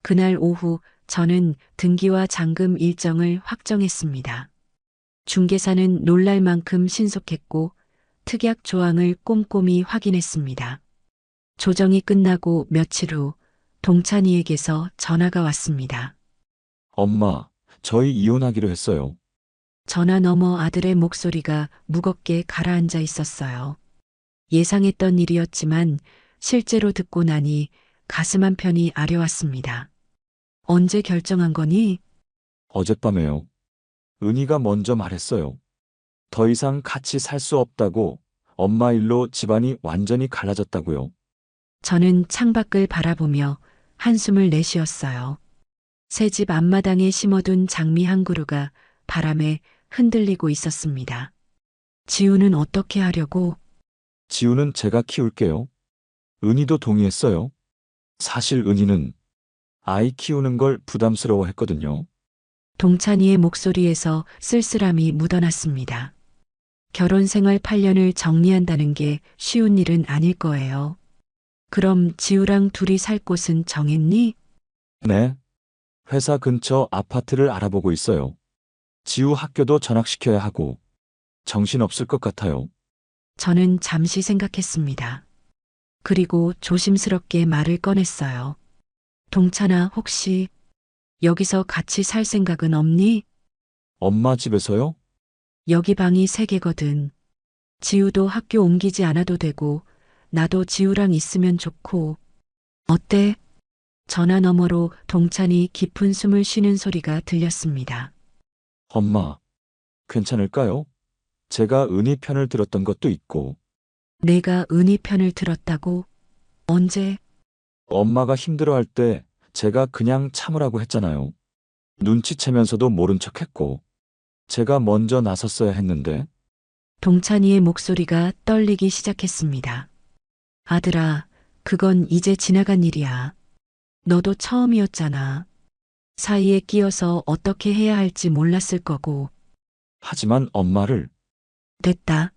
그날 오후 저는 등기와 잔금 일정을 확정했습니다. 중개사는 놀랄 만큼 신속했고 특약 조항을 꼼꼼히 확인했습니다. 조정이 끝나고 며칠 후 동찬이에게서 전화가 왔습니다. 엄마, 저희 이혼하기로 했어요. 전화 너머 아들의 목소리가 무겁게 가라앉아 있었어요. 예상했던 일이었지만 실제로 듣고 나니 가슴 한편이 아려왔습니다. 언제 결정한 거니? 어젯밤에요. 은희가 먼저 말했어요. 더 이상 같이 살 수 없다고, 엄마 일로 집안이 완전히 갈라졌다고요. 저는 창밖을 바라보며 한숨을 내쉬었어요. 새 집 앞마당에 심어둔 장미 한 그루가 바람에 흔들리고 있었습니다. 지우는 어떻게 하려고? 지우는 제가 키울게요. 은희도 동의했어요. 사실 은희는 아이 키우는 걸 부담스러워 했거든요. 동찬이의 목소리에서 쓸쓸함이 묻어났습니다. 결혼 생활 8년을 정리한다는 게 쉬운 일은 아닐 거예요. 그럼 지우랑 둘이 살 곳은 정했니? 네. 회사 근처 아파트를 알아보고 있어요. 지우 학교도 전학시켜야 하고 정신없을 것 같아요. 저는 잠시 생각했습니다. 그리고 조심스럽게 말을 꺼냈어요. 동찬아, 혹시 여기서 같이 살 생각은 없니? 엄마 집에서요? 여기 방이 3개거든. 지우도 학교 옮기지 않아도 되고 나도 지우랑 있으면 좋고. 어때? 전화 너머로 동찬이 깊은 숨을 쉬는 소리가 들렸습니다. 엄마, 괜찮을까요? 제가 은희 편을 들었던 것도 있고, 내가 은희 편을 들었다고? 언제? 엄마가 힘들어할 때 제가 그냥 참으라고 했잖아요. 눈치채면서도 모른 척 했고, 제가 먼저 나섰어야 했는데, 동찬이의 목소리가 떨리기 시작했습니다. 아들아, 그건 이제 지나간 일이야. 너도 처음이었잖아. 사이에 끼어서 어떻게 해야 할지 몰랐을 거고. 하지만 엄마를, 됐다.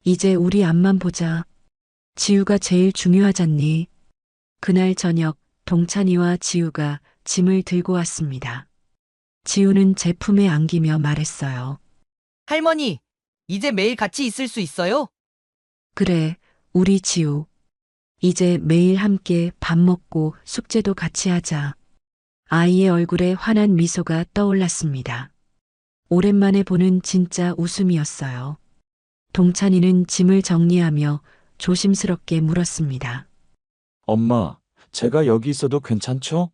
이제 우리 앞만 보자. 지우가 제일 중요하잖니. 그날 저녁 동찬이와 지우가 짐을 들고 왔습니다. 지우는 제 품에 안기며 말했어요. 할머니, 이제 매일 같이 있을 수 있어요? 그래, 우리 지우. 이제 매일 함께 밥 먹고 숙제도 같이 하자. 아이의 얼굴에 환한 미소가 떠올랐습니다. 오랜만에 보는 진짜 웃음이었어요. 동찬이는 짐을 정리하며 조심스럽게 물었습니다. 엄마, 제가 여기 있어도 괜찮죠?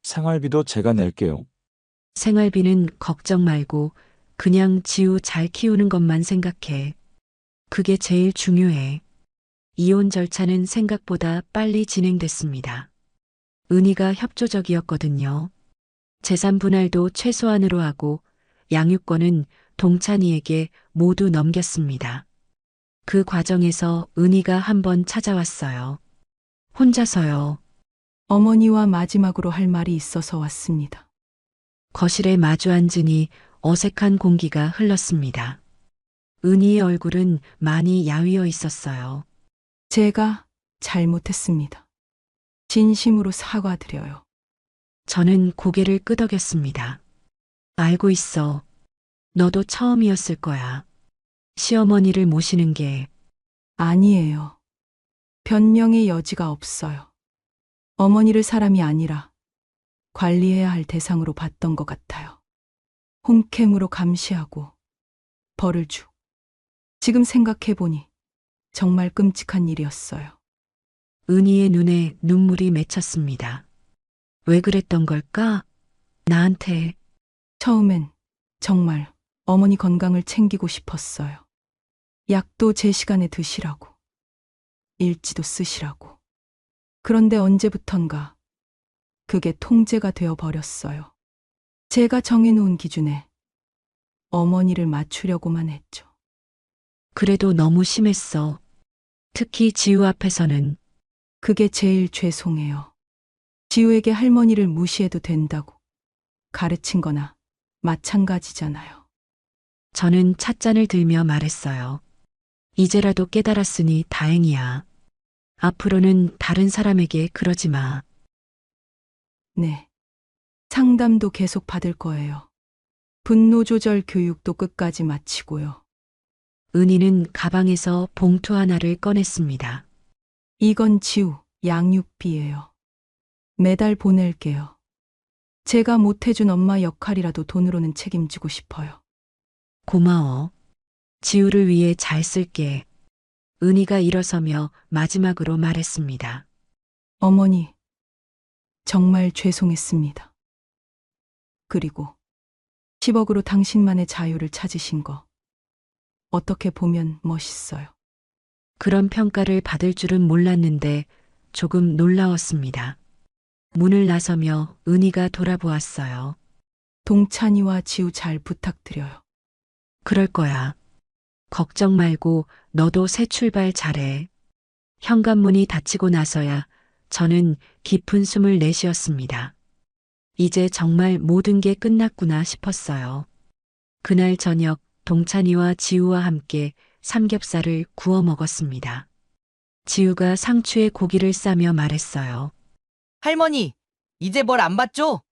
생활비도 제가 낼게요. 생활비는 걱정 말고 그냥 지우 잘 키우는 것만 생각해. 그게 제일 중요해. 이혼 절차는 생각보다 빨리 진행됐습니다. 은희가 협조적이었거든요. 재산 분할도 최소한으로 하고 양육권은 동찬이에게 모두 넘겼습니다. 그 과정에서 은희가 한번 찾아왔어요. 혼자서요. 어머니와 마지막으로 할 말이 있어서 왔습니다. 거실에 마주 앉으니 어색한 공기가 흘렀습니다. 은희의 얼굴은 많이 야위어 있었어요. 제가 잘못했습니다. 진심으로 사과드려요. 저는 고개를 끄덕였습니다. 알고 있어. 너도 처음이었을 거야. 시어머니를 모시는 게. 아니에요. 변명의 여지가 없어요. 어머니를 사람이 아니라 관리해야 할 대상으로 봤던 것 같아요. 홈캠으로 감시하고 벌을 주. 지금 생각해보니 정말 끔찍한 일이었어요. 은희의 눈에 눈물이 맺혔습니다. 왜 그랬던 걸까? 나한테. 처음엔 정말 어머니 건강을 챙기고 싶었어요. 약도 제 시간에 드시라고. 일지도 쓰시라고. 그런데 언제부턴가 그게 통제가 되어 버렸어요. 제가 정해놓은 기준에 어머니를 맞추려고만 했죠. 그래도 너무 심했어. 특히 지우 앞에서는. 그게 제일 죄송해요. 지우에게 할머니를 무시해도 된다고 가르친 거나 마찬가지잖아요. 저는 찻잔을 들며 말했어요. 이제라도 깨달았으니 다행이야. 앞으로는 다른 사람에게 그러지 마. 네. 상담도 계속 받을 거예요. 분노 조절 교육도 끝까지 마치고요. 은희는 가방에서 봉투 하나를 꺼냈습니다. 이건 지우 양육비예요. 매달 보낼게요. 제가 못해준 엄마 역할이라도 돈으로는 책임지고 싶어요. 고마워. 지우를 위해 잘 쓸게. 은희가 일어서며 마지막으로 말했습니다. 어머니, 정말 죄송했습니다. 그리고 10억으로 당신만의 자유를 찾으신 거 어떻게 보면 멋있어요. 그런 평가를 받을 줄은 몰랐는데 조금 놀라웠습니다. 문을 나서며 은희가 돌아보았어요. 동찬이와 지우 잘 부탁드려요. 그럴 거야. 걱정 말고 너도 새 출발 잘해. 현관문이 닫히고 나서야 저는 깊은 숨을 내쉬었습니다. 이제 정말 모든 게 끝났구나 싶었어요. 그날 저녁 동찬이와 지우와 함께 삼겹살을 구워 먹었습니다. 지우가 상추에 고기를 싸며 말했어요. 할머니, 이제 벌 안 받죠?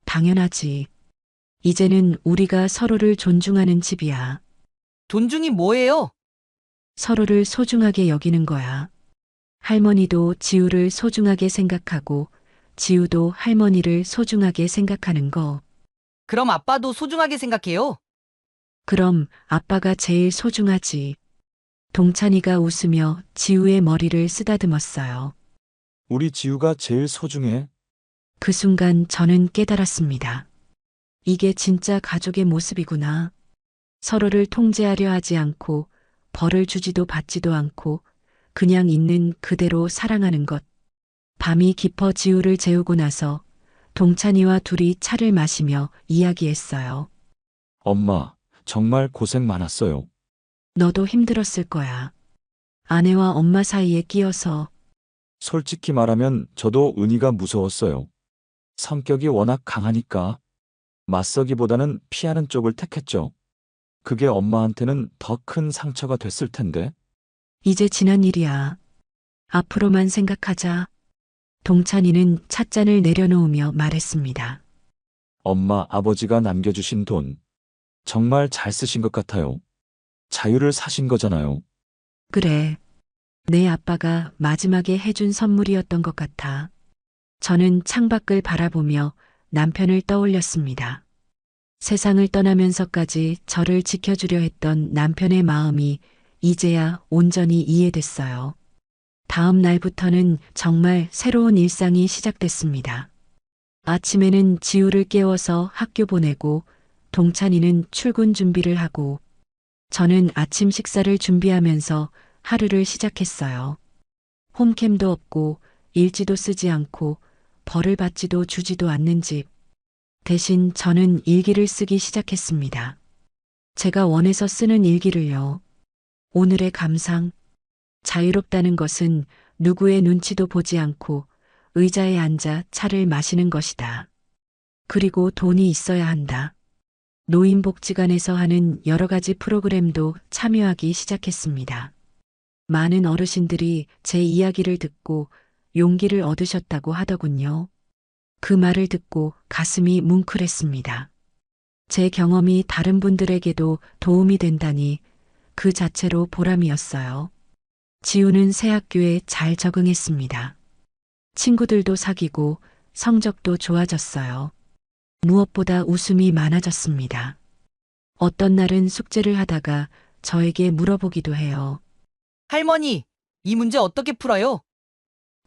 당연하지. 이제는 우리가 서로를 존중하는 집이야. 존중이 뭐예요? 서로를 소중하게 여기는 거야. 할머니도 지우를 소중하게 생각하고 지우도 할머니를 소중하게 생각하는 거. 그럼 아빠도 소중하게 생각해요? 그럼 아빠가 제일 소중하지. 동찬이가 웃으며 지우의 머리를 쓰다듬었어요. 우리 지우가 제일 소중해. 그 순간 저는 깨달았습니다. 이게 진짜 가족의 모습이구나. 서로를 통제하려 하지 않고 벌을 주지도 받지도 않고 그냥 있는 그대로 사랑하는 것. 밤이 깊어 지우를 재우고 나서 동찬이와 둘이 차를 마시며 이야기했어요. 엄마, 정말 고생 많았어요. 너도 힘들었을 거야. 아내와 엄마 사이에 끼어서. 솔직히 말하면 저도 은희가 무서웠어요. 성격이 워낙 강하니까 맞서기보다는 피하는 쪽을 택했죠. 그게 엄마한테는 더 큰 상처가 됐을 텐데. 이제 지난 일이야. 앞으로만 생각하자. 동찬이는 찻잔을 내려놓으며 말했습니다. 엄마, 아버지가 남겨주신 돈 정말 잘 쓰신 것 같아요. 자유를 사신 거잖아요. 그래. 내 아빠가 마지막에 해준 선물이었던 것 같아. 저는 창밖을 바라보며 남편을 떠올렸습니다. 세상을 떠나면서까지 저를 지켜주려 했던 남편의 마음이 이제야 온전히 이해됐어요. 다음 날부터는 정말 새로운 일상이 시작됐습니다. 아침에는 지우를 깨워서 학교 보내고 동찬이는 출근 준비를 하고 저는 아침 식사를 준비하면서 하루를 시작했어요. 홈캠도 없고 일지도 쓰지 않고 벌을 받지도 주지도 않는 집. 대신 저는 일기를 쓰기 시작했습니다. 제가 원해서 쓰는 일기를요. 오늘의 감상. 자유롭다는 것은 누구의 눈치도 보지 않고 의자에 앉아 차를 마시는 것이다. 그리고 돈이 있어야 한다. 노인복지관에서 하는 여러 가지 프로그램도 참여하기 시작했습니다. 많은 어르신들이 제 이야기를 듣고 용기를 얻으셨다고 하더군요. 그 말을 듣고 가슴이 뭉클했습니다. 제 경험이 다른 분들에게도 도움이 된다니 그 자체로 보람이었어요. 지우는 새 학교에 잘 적응했습니다. 친구들도 사귀고 성적도 좋아졌어요. 무엇보다 웃음이 많아졌습니다. 어떤 날은 숙제를 하다가 저에게 물어보기도 해요. 할머니, 이 문제 어떻게 풀어요?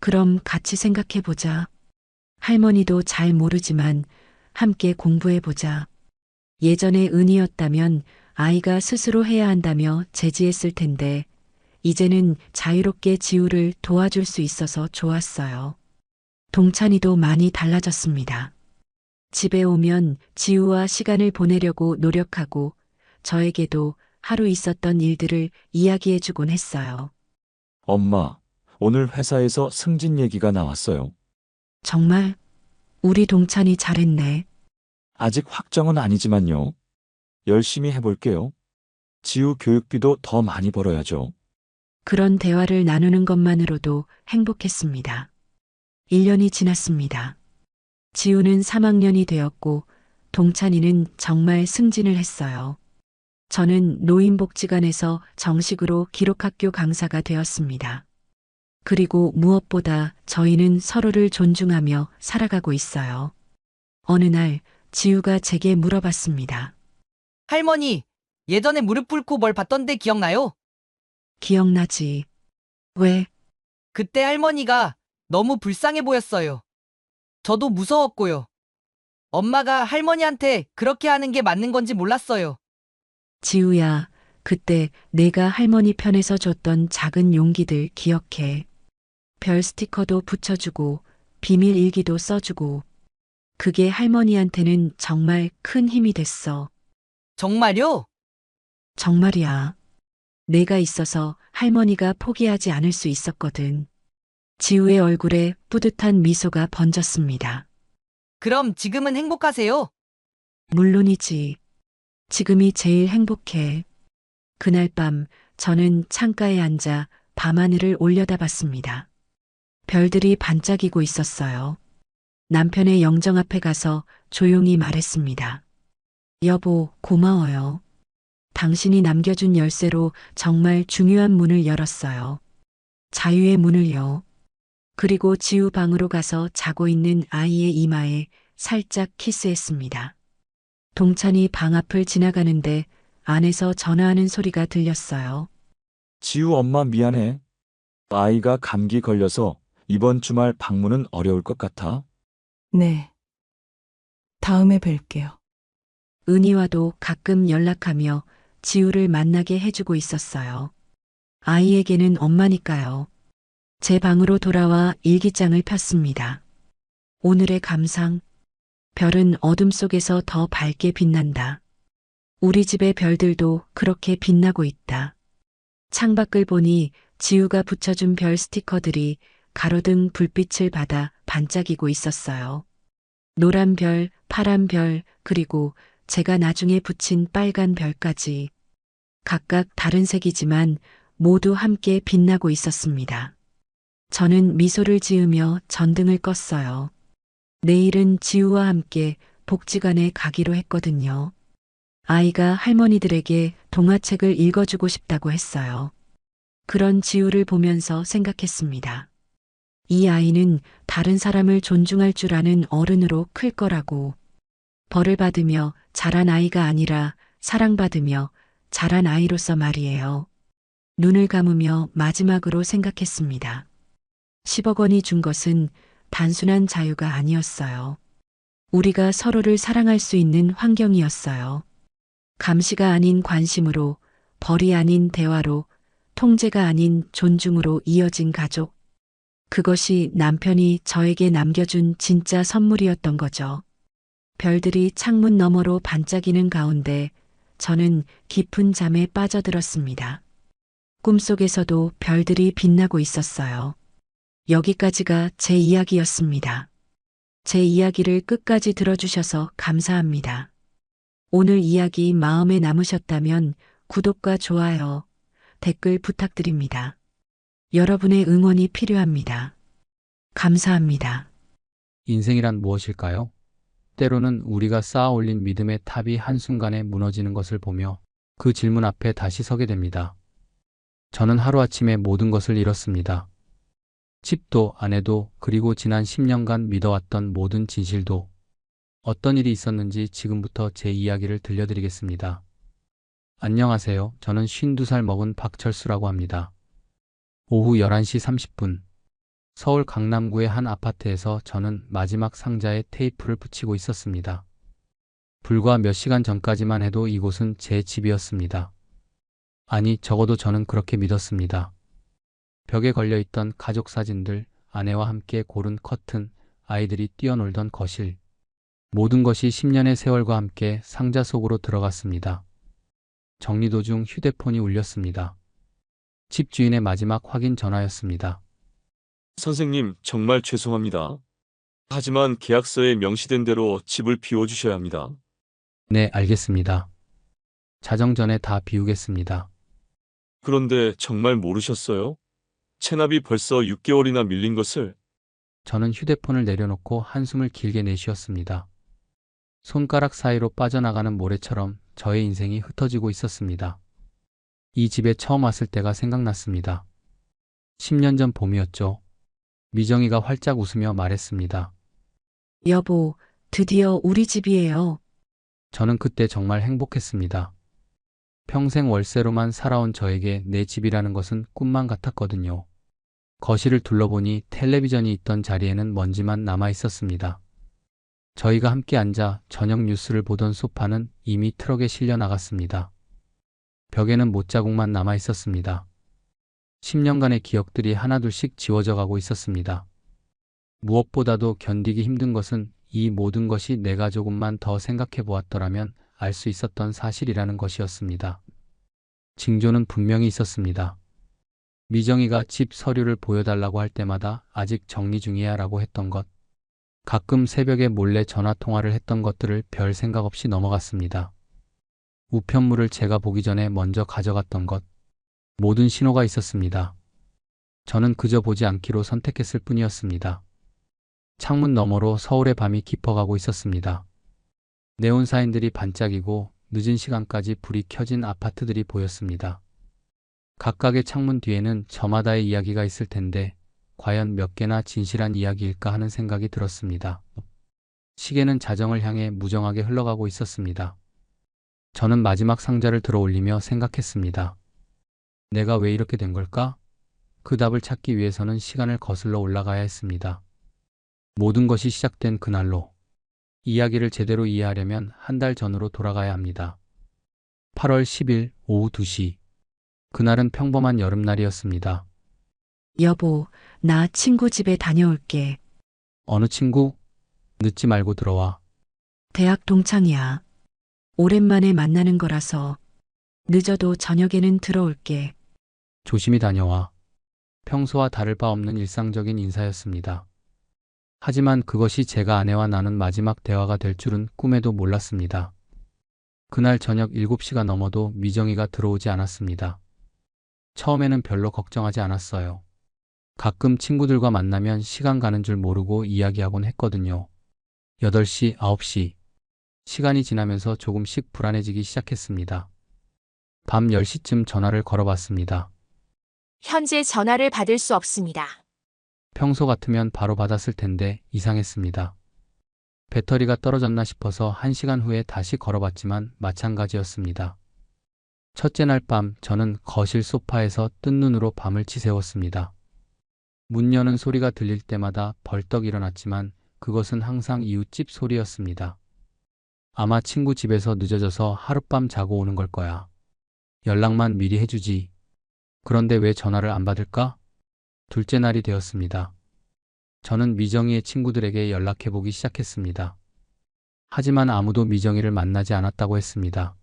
그럼 같이 생각해보자. 할머니도 잘 모르지만 함께 공부해보자. 예전에 은이었다면 아이가 스스로 해야 한다며 제지했을 텐데 이제는 자유롭게 지우를 도와줄 수 있어서 좋았어요. 동찬이도 많이 달라졌습니다. 집에 오면 지우와 시간을 보내려고 노력하고 저에게도 하루 있었던 일들을 이야기해주곤 했어요. 엄마, 오늘 회사에서 승진 얘기가 나왔어요. 정말 우리 동찬이 잘했네. 아직 확정은 아니지만요. 열심히 해볼게요. 지우 교육비도 더 많이 벌어야죠. 그런 대화를 나누는 것만으로도 행복했습니다. 1년이 지났습니다. 지우는 3학년이 되었고 동찬이는 정말 승진을 했어요. 저는 노인복지관에서 정식으로 기록학교 강사가 되었습니다. 그리고 무엇보다 저희는 서로를 존중하며 살아가고 있어요. 어느 날 지우가 제게 물어봤습니다. 할머니, 예전에 무릎 꿇고 뭘 봤던데 기억나요? 기억나지? 왜? 그때 할머니가 너무 불쌍해 보였어요. 저도 무서웠고요. 엄마가 할머니한테 그렇게 하는 게 맞는 건지 몰랐어요. 지우야, 그때 내가 할머니 편에서 줬던 작은 용기들 기억해. 별 스티커도 붙여주고 비밀 일기도 써주고 그게 할머니한테는 정말 큰 힘이 됐어. 정말요? 정말이야. 내가 있어서 할머니가 포기하지 않을 수 있었거든. 지우의 얼굴에 뿌듯한 미소가 번졌습니다. 그럼 지금은 행복하세요? 물론이지. 지금이 제일 행복해. 그날 밤 저는 창가에 앉아 밤하늘을 올려다봤습니다. 별들이 반짝이고 있었어요. 남편의 영정 앞에 가서 조용히 말했습니다. 여보, 고마워요. 당신이 남겨준 열쇠로 정말 중요한 문을 열었어요. 자유의 문을요. 그리고 지우 방으로 가서 자고 있는 아이의 이마에 살짝 키스했습니다. 동찬이 방 앞을 지나가는데 안에서 전화하는 소리가 들렸어요. 지우 엄마 미안해. 아이가 감기 걸려서 이번 주말 방문은 어려울 것 같아. 네. 다음에 뵐게요. 은희와도 가끔 연락하며 지우를 만나게 해주고 있었어요. 아이에게는 엄마니까요. 제 방으로 돌아와 일기장을 폈습니다. 오늘의 감상. 별은 어둠 속에서 더 밝게 빛난다. 우리 집의 별들도 그렇게 빛나고 있다. 창밖을 보니 지우가 붙여준 별 스티커들이 가로등 불빛을 받아 반짝이고 있었어요. 노란 별, 파란 별, 그리고 제가 나중에 붙인 빨간 별까지. 각각 다른 색이지만 모두 함께 빛나고 있었습니다. 저는 미소를 지으며 전등을 껐어요. 내일은 지우와 함께 복지관에 가기로 했거든요. 아이가 할머니들에게 동화책을 읽어주고 싶다고 했어요. 그런 지우를 보면서 생각했습니다. 이 아이는 다른 사람을 존중할 줄 아는 어른으로 클 거라고. 벌을 받으며 자란 아이가 아니라 사랑받으며 자란 아이로서 말이에요. 눈을 감으며 마지막으로 생각했습니다. 10억 원이 준 것은 단순한 자유가 아니었어요. 우리가 서로를 사랑할 수 있는 환경이었어요. 감시가 아닌 관심으로, 벌이 아닌 대화로, 통제가 아닌 존중으로 이어진 가족. 그것이 남편이 저에게 남겨준 진짜 선물이었던 거죠. 별들이 창문 너머로 반짝이는 가운데 저는 깊은 잠에 빠져들었습니다. 꿈속에서도 별들이 빛나고 있었어요. 여기까지가 제 이야기였습니다. 제 이야기를 끝까지 들어주셔서 감사합니다. 오늘 이야기 마음에 남으셨다면 구독과 좋아요, 댓글 부탁드립니다. 여러분의 응원이 필요합니다. 감사합니다. 인생이란 무엇일까요? 때로는 우리가 쌓아 올린 믿음의 탑이 한순간에 무너지는 것을 보며 그 질문 앞에 다시 서게 됩니다. 저는 하루아침에 모든 것을 잃었습니다. 집도, 아내도, 그리고 지난 10년간 믿어왔던 모든 진실도. 어떤 일이 있었는지 지금부터 제 이야기를 들려드리겠습니다. 안녕하세요. 저는 52살 먹은 박철수라고 합니다. 오후 11시 30분, 서울 강남구의 한 아파트에서 저는 마지막 상자에 테이프를 붙이고 있었습니다. 불과 몇 시간 전까지만 해도 이곳은 제 집이었습니다. 아니, 적어도 저는 그렇게 믿었습니다. 벽에 걸려있던 가족 사진들, 아내와 함께 고른 커튼, 아이들이 뛰어놀던 거실. 모든 것이 10년의 세월과 함께 상자 속으로 들어갔습니다. 정리 도중 휴대폰이 울렸습니다. 집주인의 마지막 확인 전화였습니다. 선생님, 정말 죄송합니다. 하지만 계약서에 명시된 대로 집을 비워주셔야 합니다. 네, 알겠습니다. 자정 전에 다 비우겠습니다. 그런데 정말 모르셨어요? 체납이 벌써 6개월이나 밀린 것을. 저는 휴대폰을 내려놓고 한숨을 길게 내쉬었습니다. 손가락 사이로 빠져나가는 모래처럼 저의 인생이 흩어지고 있었습니다. 이 집에 처음 왔을 때가 생각났습니다. 10년 전 봄이었죠. 미정이가 활짝 웃으며 말했습니다. 여보, 드디어 우리 집이에요. 저는 그때 정말 행복했습니다. 평생 월세로만 살아온 저에게 내 집이라는 것은 꿈만 같았거든요. 거실을 둘러보니 텔레비전이 있던 자리에는 먼지만 남아 있었습니다. 저희가 함께 앉아 저녁 뉴스를 보던 소파는 이미 트럭에 실려 나갔습니다. 벽에는 못자국만 남아 있었습니다. 10년간의 기억들이 하나둘씩 지워져 가고 있었습니다. 무엇보다도 견디기 힘든 것은 이 모든 것이 내가 조금만 더 생각해 보았더라면 알 수 있었던 사실이라는 것이었습니다. 징조는 분명히 있었습니다. 미정이가 집 서류를 보여달라고 할 때마다 아직 정리 중이야 라고 했던 것. 가끔 새벽에 몰래 전화 통화를 했던 것들을 별 생각 없이 넘어갔습니다. 우편물을 제가 보기 전에 먼저 가져갔던 것. 모든 신호가 있었습니다. 저는 그저 보지 않기로 선택했을 뿐이었습니다. 창문 너머로 서울의 밤이 깊어가고 있었습니다. 네온 사인들이 반짝이고 늦은 시간까지 불이 켜진 아파트들이 보였습니다. 각각의 창문 뒤에는 저마다의 이야기가 있을 텐데 과연 몇 개나 진실한 이야기일까 하는 생각이 들었습니다. 시계는 자정을 향해 무정하게 흘러가고 있었습니다. 저는 마지막 상자를 들어 올리며 생각했습니다. 내가 왜 이렇게 된 걸까? 그 답을 찾기 위해서는 시간을 거슬러 올라가야 했습니다. 모든 것이 시작된 그날로 이야기를 제대로 이해하려면 한 달 전으로 돌아가야 합니다. 8월 10일 오후 2시. 그날은 평범한 여름날이었습니다. 여보, 나 친구 집에 다녀올게. 어느 친구? 늦지 말고 들어와. 대학 동창이야. 오랜만에 만나는 거라서 늦어도 저녁에는 들어올게. 조심히 다녀와. 평소와 다를 바 없는 일상적인 인사였습니다. 하지만 그것이 제가 아내와 나눈 마지막 대화가 될 줄은 꿈에도 몰랐습니다. 그날 저녁 7시가 넘어도 미정이가 들어오지 않았습니다. 처음에는 별로 걱정하지 않았어요. 가끔 친구들과 만나면 시간 가는 줄 모르고 이야기하곤 했거든요. 8시, 9시. 시간이 지나면서 조금씩 불안해지기 시작했습니다. 밤 10시쯤 전화를 걸어봤습니다. 현재 전화를 받을 수 없습니다. 평소 같으면 바로 받았을 텐데 이상했습니다. 배터리가 떨어졌나 싶어서 1시간 후에 다시 걸어봤지만 마찬가지였습니다. 첫째 날 밤 저는 거실 소파에서 뜬 눈으로 밤을 지새웠습니다. 문 여는 소리가 들릴 때마다 벌떡 일어났지만 그것은 항상 이웃집 소리였습니다. 아마 친구 집에서 늦어져서 하룻밤 자고 오는 걸 거야. 연락만 미리 해주지. 그런데 왜 전화를 안 받을까? 둘째 날이 되었습니다. 저는 미정이의 친구들에게 연락해보기 시작했습니다. 하지만 아무도 미정이를 만나지 않았다고 했습니다.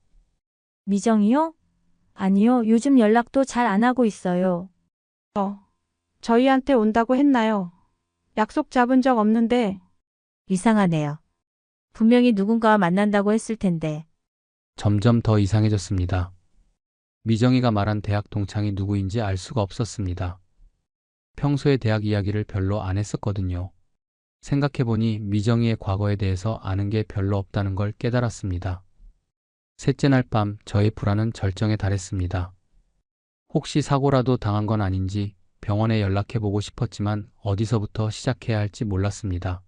미정이요? 아니요, 요즘 연락도 잘 안 하고 있어요. 저희한테 온다고 했나요? 약속 잡은 적 없는데. 이상하네요. 분명히 누군가와 만난다고 했을 텐데. 점점 더 이상해졌습니다. 미정이가 말한 대학 동창이 누구인지 알 수가 없었습니다. 평소에 대학 이야기를 별로 안 했었거든요. 생각해보니 미정이의 과거에 대해서 아는 게 별로 없다는 걸 깨달았습니다. 셋째 날 밤 저의 불안은 절정에 달했습니다. 혹시 사고라도 당한 건 아닌지 병원에 연락해보고 싶었지만 어디서부터 시작해야 할지 몰랐습니다.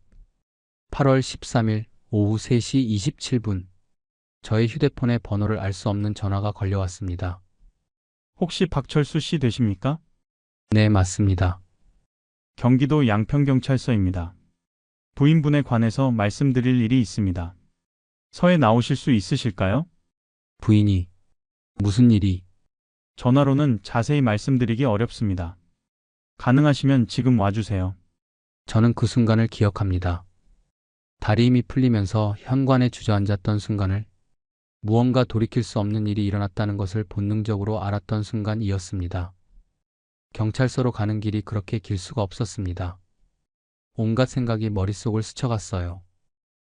8월 13일 오후 3시 27분. 저의 휴대폰에 번호를 알 수 없는 전화가 걸려왔습니다. 혹시 박철수 씨 되십니까? 네, 맞습니다. 경기도 양평경찰서입니다. 부인분에 관해서 말씀드릴 일이 있습니다. 서에 나오실 수 있으실까요? 부인이. 무슨 일이? 전화로는 자세히 말씀드리기 어렵습니다. 가능하시면 지금 와주세요. 저는 그 순간을 기억합니다. 다리 힘이 풀리면서 현관에 주저앉았던 순간을, 무언가 돌이킬 수 없는 일이 일어났다는 것을 본능적으로 알았던 순간이었습니다. 경찰서로 가는 길이 그렇게 길 수가 없었습니다. 온갖 생각이 머릿속을 스쳐갔어요.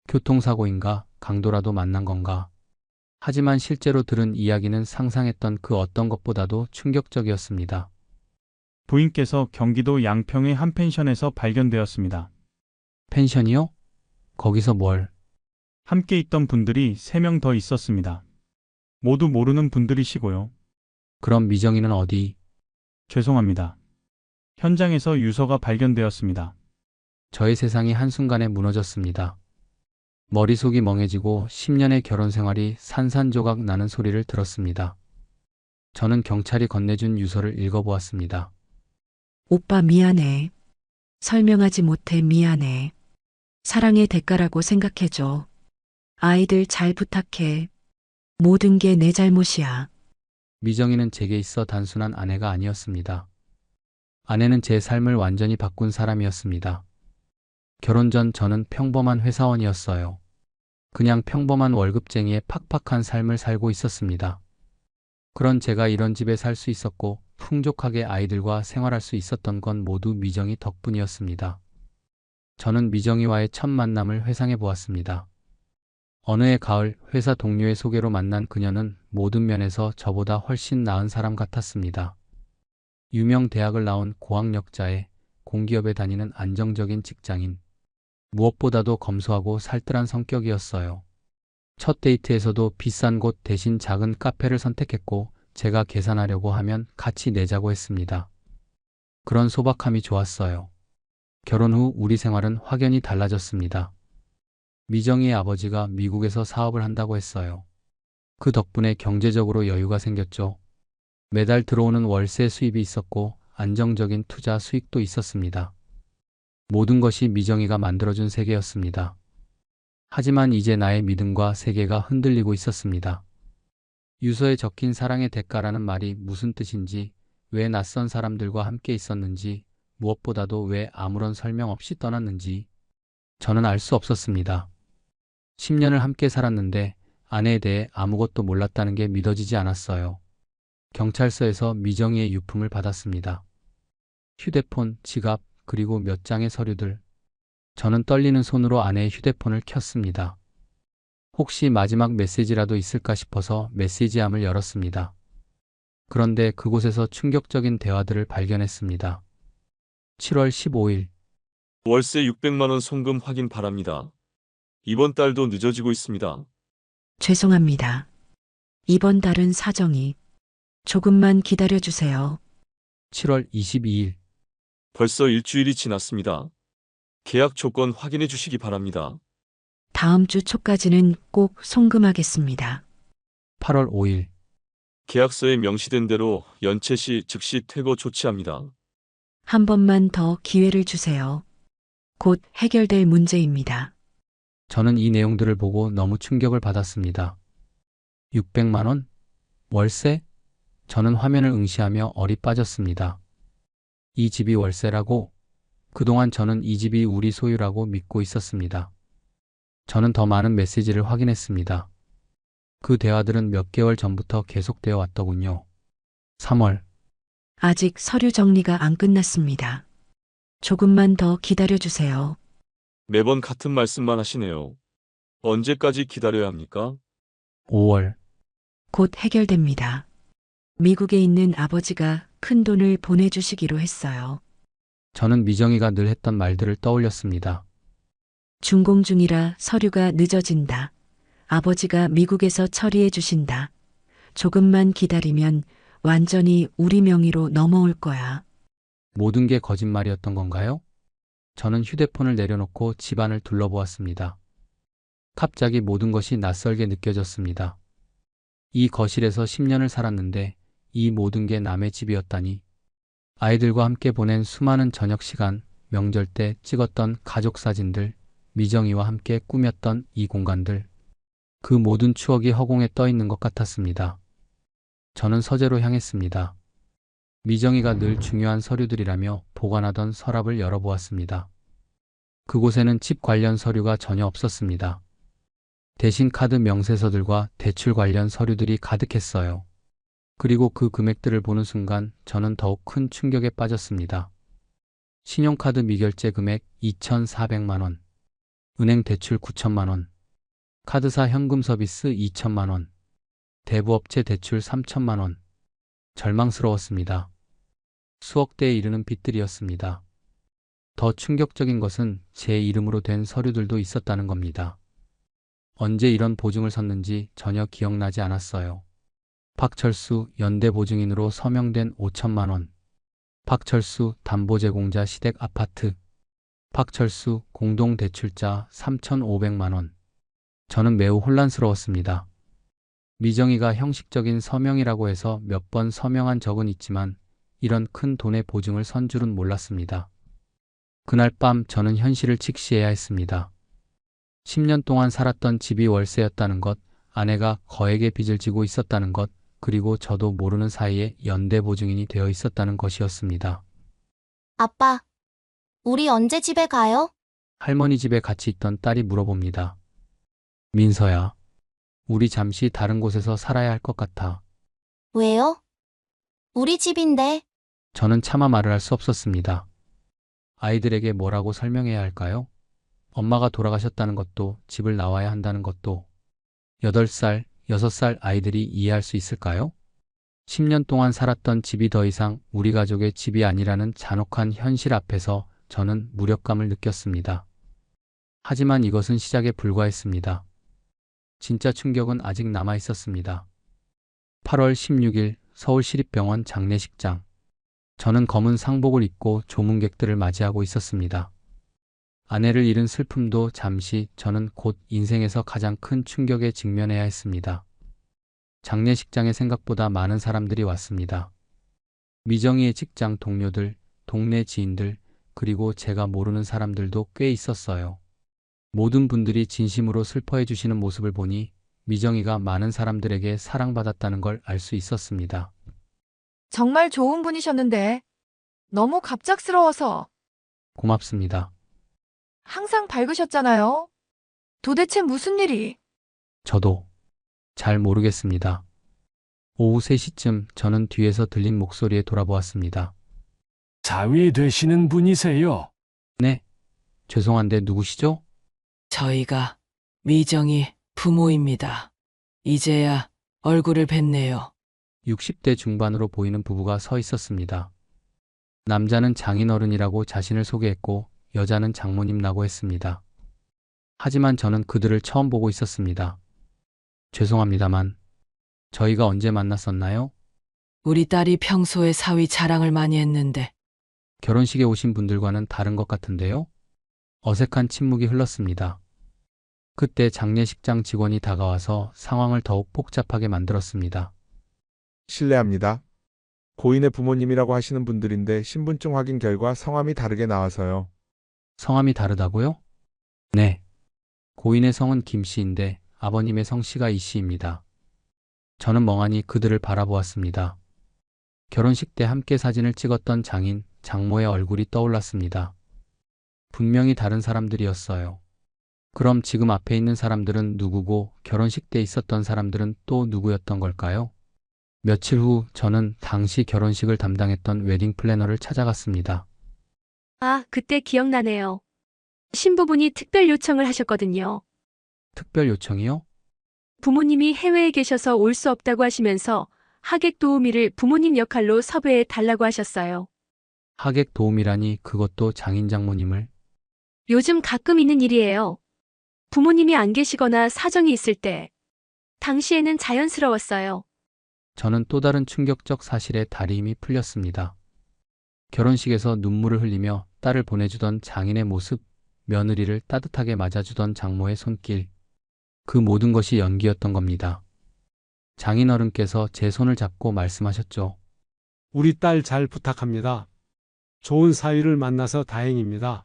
교통사고인가? 강도라도 만난 건가? 하지만 실제로 들은 이야기는 상상했던 그 어떤 것보다도 충격적이었습니다. 부인께서 경기도 양평의 한 펜션에서 발견되었습니다. 펜션이요? 거기서 뭘? 함께 있던 분들이 3명 더 있었습니다. 모두 모르는 분들이시고요. 그럼 미정이는 어디? 죄송합니다. 현장에서 유서가 발견되었습니다. 저의 세상이 한순간에 무너졌습니다. 머릿속이 멍해지고 10년의 결혼 생활이 산산조각 나는 소리를 들었습니다. 저는 경찰이 건네준 유서를 읽어보았습니다. 오빠 미안해. 설명하지 못해 미안해. 사랑의 대가라고 생각해줘. 아이들 잘 부탁해. 모든 게 내 잘못이야. 미정이는 제게 있어 단순한 아내가 아니었습니다. 아내는 제 삶을 완전히 바꾼 사람이었습니다. 결혼 전 저는 평범한 회사원이었어요. 그냥 평범한 월급쟁이의 팍팍한 삶을 살고 있었습니다. 그런 제가 이런 집에 살 수 있었고 풍족하게 아이들과 생활할 수 있었던 건 모두 미정이 덕분이었습니다. 저는 미정이와의 첫 만남을 회상해 보았습니다. 어느 해 가을 회사 동료의 소개로 만난 그녀는 모든 면에서 저보다 훨씬 나은 사람 같았습니다. 유명 대학을 나온 고학력자에 공기업에 다니는 안정적인 직장인. 무엇보다도 검소하고 살뜰한 성격이었어요. 첫 데이트에서도 비싼 곳 대신 작은 카페를 선택했고 제가 계산하려고 하면 같이 내자고 했습니다. 그런 소박함이 좋았어요. 결혼 후 우리 생활은 확연히 달라졌습니다. 미정이의 아버지가 미국에서 사업을 한다고 했어요. 그 덕분에 경제적으로 여유가 생겼죠. 매달 들어오는 월세 수입이 있었고 안정적인 투자 수익도 있었습니다. 모든 것이 미정이가 만들어준 세계였습니다. 하지만 이제 나의 믿음과 세계가 흔들리고 있었습니다. 유서에 적힌 사랑의 대가라는 말이 무슨 뜻인지, 왜 낯선 사람들과 함께 있었는지, 무엇보다도 왜 아무런 설명 없이 떠났는지 저는 알 수 없었습니다. 10년을 함께 살았는데 아내에 대해 아무것도 몰랐다는 게 믿어지지 않았어요. 경찰서에서 미정이의 유품을 받았습니다. 휴대폰, 지갑, 그리고 몇 장의 서류들. 저는 떨리는 손으로 아내의 휴대폰을 켰습니다. 혹시 마지막 메시지라도 있을까 싶어서 메시지함을 열었습니다. 그런데 그곳에서 충격적인 대화들을 발견했습니다. 7월 15일. 월세 600만 원 송금 확인 바랍니다. 이번 달도 늦어지고 있습니다. 죄송합니다. 이번 달은 사정이. 조금만 기다려주세요. 7월 22일. 벌써 일주일이 지났습니다. 계약 조건 확인해 주시기 바랍니다. 다음 주 초까지는 꼭 송금하겠습니다. 8월 5일. 계약서에 명시된 대로 연체 시 즉시 퇴거 조치합니다. 한 번만 더 기회를 주세요. 곧 해결될 문제입니다. 저는 이 내용들을 보고 너무 충격을 받았습니다. 600만 원? 월세? 저는 화면을 응시하며 얼이 빠졌습니다. 이 집이 월세라고? 그동안 저는 이 집이 우리 소유라고 믿고 있었습니다. 저는 더 많은 메시지를 확인했습니다. 그 대화들은 몇 개월 전부터 계속되어 왔더군요. 3월. 아직 서류 정리가 안 끝났습니다. 조금만 더 기다려주세요. 매번 같은 말씀만 하시네요. 언제까지 기다려야 합니까? 5월. 곧 해결됩니다. 미국에 있는 아버지가 큰 돈을 보내주시기로 했어요. 저는 미정이가 늘 했던 말들을 떠올렸습니다. 준공 중이라 서류가 늦어진다. 아버지가 미국에서 처리해 주신다. 조금만 기다리면 완전히 우리 명의로 넘어올 거야. 모든 게 거짓말이었던 건가요? 저는 휴대폰을 내려놓고 집안을 둘러보았습니다. 갑자기 모든 것이 낯설게 느껴졌습니다. 이 거실에서 10년을 살았는데 이 모든 게 남의 집이었다니. 아이들과 함께 보낸 수많은 저녁 시간, 명절 때 찍었던 가족 사진들, 미정이와 함께 꾸몄던 이 공간들. 그 모든 추억이 허공에 떠 있는 것 같았습니다. 저는 서재로 향했습니다. 미정이가 늘 중요한 서류들이라며 보관하던 서랍을 열어보았습니다. 그곳에는 집 관련 서류가 전혀 없었습니다. 대신 카드 명세서들과 대출 관련 서류들이 가득했어요. 그리고 그 금액들을 보는 순간 저는 더욱 큰 충격에 빠졌습니다. 신용카드 미결제 금액 2,400만 원, 은행 대출 9천만 원, 카드사 현금 서비스 2천만 원, 대부업체 대출 3천만 원. 절망스러웠습니다. 수억 대에 이르는 빚들이었습니다. 더 충격적인 것은 제 이름으로 된 서류들도 있었다는 겁니다. 언제 이런 보증을 섰는지 전혀 기억나지 않았어요. 박철수 연대보증인으로 서명된 5천만 원, 박철수 담보제공자 시댁 아파트, 박철수 공동대출자 3,500만 원. 저는 매우 혼란스러웠습니다. 미정이가 형식적인 서명이라고 해서 몇 번 서명한 적은 있지만 이런 큰 돈의 보증을 선 줄은 몰랐습니다. 그날 밤 저는 현실을 직시해야 했습니다. 10년 동안 살았던 집이 월세였다는 것, 아내가 거액의 빚을 지고 있었다는 것, 그리고 저도 모르는 사이에 연대보증인이 되어 있었다는 것이었습니다. 아빠, 우리 언제 집에 가요? 할머니 집에 같이 있던 딸이 물어봅니다. 민서야, 우리 잠시 다른 곳에서 살아야 할 것 같아. 왜요? 우리 집인데. 저는 차마 말을 할 수 없었습니다. 아이들에게 뭐라고 설명해야 할까요? 엄마가 돌아가셨다는 것도, 집을 나와야 한다는 것도. 8살, 6살 아이들이 이해할 수 있을까요? 10년 동안 살았던 집이 더 이상 우리 가족의 집이 아니라는 잔혹한 현실 앞에서 저는 무력감을 느꼈습니다. 하지만 이것은 시작에 불과했습니다. 진짜 충격은 아직 남아 있었습니다. 8월 16일 서울시립병원 장례식장. 저는 검은 상복을 입고 조문객들을 맞이하고 있었습니다. 아내를 잃은 슬픔도 잠시, 저는 곧 인생에서 가장 큰 충격에 직면해야 했습니다. 장례식장에 생각보다 많은 사람들이 왔습니다. 미정이의 직장 동료들, 동네 지인들, 그리고 제가 모르는 사람들도 꽤 있었어요. 모든 분들이 진심으로 슬퍼해 주시는 모습을 보니 미정이가 많은 사람들에게 사랑받았다는 걸 알 수 있었습니다. 정말 좋은 분이셨는데 너무 갑작스러워서. 고맙습니다. 항상 밝으셨잖아요. 도대체 무슨 일이? 저도 잘 모르겠습니다. 오후 3시쯤 저는 뒤에서 들린 목소리에 돌아보았습니다. 자위 되시는 분이세요? 네, 죄송한데 누구시죠? 저희가 미정이 부모입니다. 이제야 얼굴을 뵀네요. 60대 중반으로 보이는 부부가 서 있었습니다. 남자는 장인어른이라고 자신을 소개했고 여자는 장모님이라고 했습니다. 하지만 저는 그들을 처음 보고 있었습니다. 죄송합니다만 저희가 언제 만났었나요? 우리 딸이 평소에 사위 자랑을 많이 했는데. 결혼식에 오신 분들과는 다른 것 같은데요? 어색한 침묵이 흘렀습니다. 그때 장례식장 직원이 다가와서 상황을 더욱 복잡하게 만들었습니다. 실례합니다. 고인의 부모님이라고 하시는 분들인데 신분증 확인 결과 성함이 다르게 나와서요. 성함이 다르다고요? 네. 고인의 성은 김씨인데 아버님의 성씨가 이씨입니다. 저는 멍하니 그들을 바라보았습니다. 결혼식 때 함께 사진을 찍었던 장인, 장모의 얼굴이 떠올랐습니다. 분명히 다른 사람들이었어요. 그럼 지금 앞에 있는 사람들은 누구고 결혼식 때 있었던 사람들은 또 누구였던 걸까요? 며칠 후 저는 당시 결혼식을 담당했던 웨딩 플래너를 찾아갔습니다. 아, 그때 기억나네요. 신부분이 특별 요청을 하셨거든요. 특별 요청이요? 부모님이 해외에 계셔서 올 수 없다고 하시면서 하객 도우미를 부모님 역할로 섭외해 달라고 하셨어요. 하객 도우미라니 그것도 장인 장모님을? 요즘 가끔 있는 일이에요. 부모님이 안 계시거나 사정이 있을 때. 당시에는 자연스러웠어요. 저는 또 다른 충격적 사실에 다리 힘이 풀렸습니다. 결혼식에서 눈물을 흘리며 딸을 보내주던 장인의 모습, 며느리를 따뜻하게 맞아주던 장모의 손길. 그 모든 것이 연기였던 겁니다. 장인어른께서 제 손을 잡고 말씀하셨죠. 우리 딸 잘 부탁합니다. 좋은 사위를 만나서 다행입니다.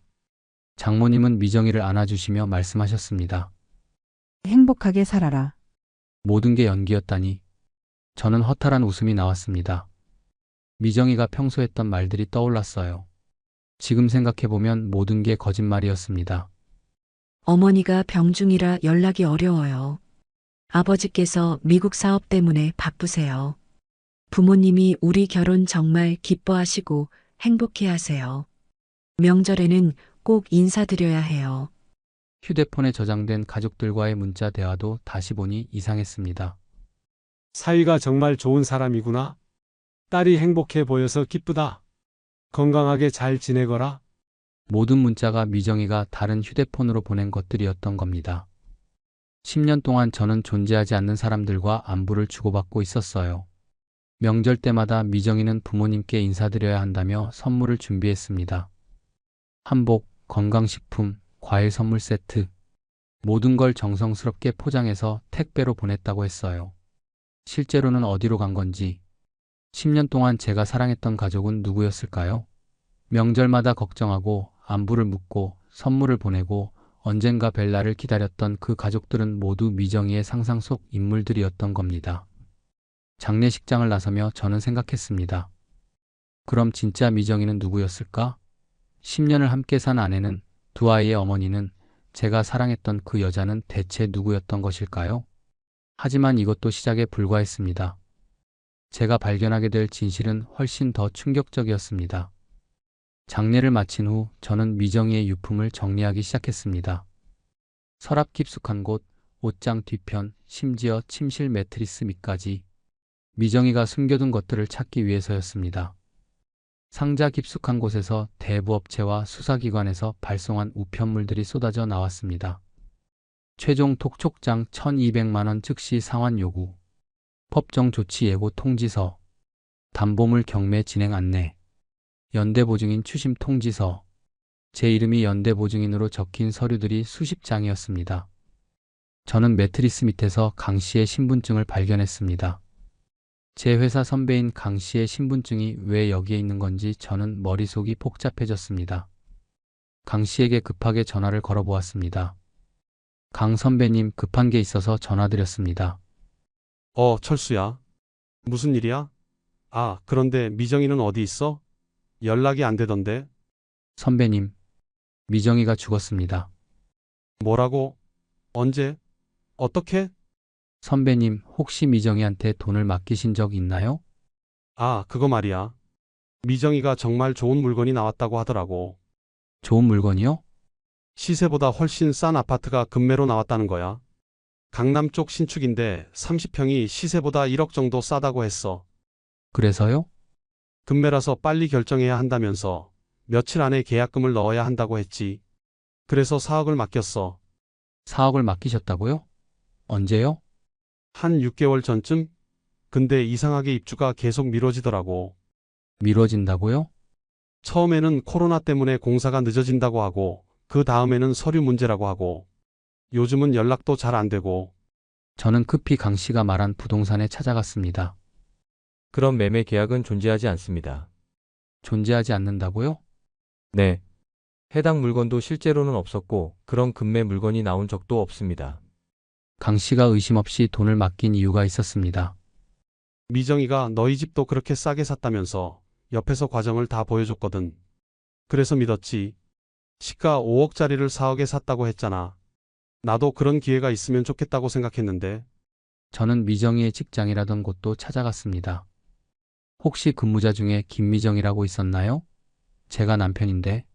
장모님은 미정이를 안아주시며 말씀하셨습니다. 행복하게 살아라. 모든 게 연기였다니. 저는 허탈한 웃음이 나왔습니다. 미정이가 평소 했던 말들이 떠올랐어요. 지금 생각해보면 모든 게 거짓말이었습니다. 어머니가 병중이라 연락이 어려워요. 아버지께서 미국 사업 때문에 바쁘세요. 부모님이 우리 결혼 정말 기뻐하시고 행복해 하세요. 명절에는 꼭 인사드려야 해요. 휴대폰에 저장된 가족들과의 문자 대화도 다시 보니 이상했습니다. 사위가 정말 좋은 사람이구나. 딸이 행복해 보여서 기쁘다. 건강하게 잘 지내거라. 모든 문자가 미정이가 다른 휴대폰으로 보낸 것들이었던 겁니다. 10년 동안 저는 존재하지 않는 사람들과 안부를 주고받고 있었어요. 명절 때마다 미정이는 부모님께 인사드려야 한다며 선물을 준비했습니다. 한복, 건강식품, 과일 선물 세트, 모든 걸 정성스럽게 포장해서 택배로 보냈다고 했어요. 실제로는 어디로 간 건지, 10년 동안 제가 사랑했던 가족은 누구였을까요? 명절마다 걱정하고 안부를 묻고 선물을 보내고 언젠가 벨라를 기다렸던 그 가족들은 모두 미정이의 상상 속 인물들이었던 겁니다. 장례식장을 나서며 저는 생각했습니다. 그럼 진짜 미정이는 누구였을까? 10년을 함께 산 아내는, 두 아이의 어머니는, 제가 사랑했던 그 여자는 대체 누구였던 것일까요? 하지만 이것도 시작에 불과했습니다. 제가 발견하게 될 진실은 훨씬 더 충격적이었습니다. 장례를 마친 후 저는 미정이의 유품을 정리하기 시작했습니다. 서랍 깊숙한 곳, 옷장 뒤편, 심지어 침실 매트리스 밑까지 미정이가 숨겨둔 것들을 찾기 위해서였습니다. 상자 깊숙한 곳에서 대부업체와 수사기관에서 발송한 우편물들이 쏟아져 나왔습니다. 최종 톡촉장 1,200만 원 즉시 상환 요구, 법정 조치 예고 통지서, 담보물 경매 진행 안내, 연대보증인 추심 통지서, 제 이름이 연대보증인으로 적힌 서류들이 수십 장이었습니다. 저는 매트리스 밑에서 강 씨의 신분증을 발견했습니다. 제 회사 선배인 강 씨의 신분증이 왜 여기에 있는 건지 저는 머릿속이 복잡해졌습니다. 강 씨에게 급하게 전화를 걸어보았습니다. 강 선배님, 급한 게 있어서 전화드렸습니다. 철수야. 무슨 일이야? 아, 그런데 미정이는 어디 있어? 연락이 안 되던데. 선배님, 미정이가 죽었습니다. 뭐라고? 언제? 어떻게? 선배님, 혹시 미정이한테 돈을 맡기신 적 있나요? 아, 그거 말이야. 미정이가 정말 좋은 물건이 나왔다고 하더라고. 좋은 물건이요? 시세보다 훨씬 싼 아파트가 급매로 나왔다는 거야. 강남 쪽 신축인데 30평이 시세보다 1억 정도 싸다고 했어. 그래서요? 급매라서 빨리 결정해야 한다면서 며칠 안에 계약금을 넣어야 한다고 했지. 그래서 4억을 맡겼어. 4억을 맡기셨다고요? 언제요? 한 6개월 전쯤? 근데 이상하게 입주가 계속 미뤄지더라고. 미뤄진다고요? 처음에는 코로나 때문에 공사가 늦어진다고 하고, 그 다음에는 서류 문제라고 하고, 요즘은 연락도 잘 안 되고. 저는 급히 강 씨가 말한 부동산에 찾아갔습니다. 그런 매매 계약은 존재하지 않습니다. 존재하지 않는다고요? 네. 해당 물건도 실제로는 없었고 그런 급매 물건이 나온 적도 없습니다. 강 씨가 의심 없이 돈을 맡긴 이유가 있었습니다. 미정이가 너희 집도 그렇게 싸게 샀다면서 옆에서 과정을 다 보여줬거든. 그래서 믿었지. 시가 5억짜리를 4억에 샀다고 했잖아. 나도 그런 기회가 있으면 좋겠다고 생각했는데. 저는 미정이의 직장이라던 곳도 찾아갔습니다. 혹시 근무자 중에 김미정이라고 있었나요? 제가 남편인데.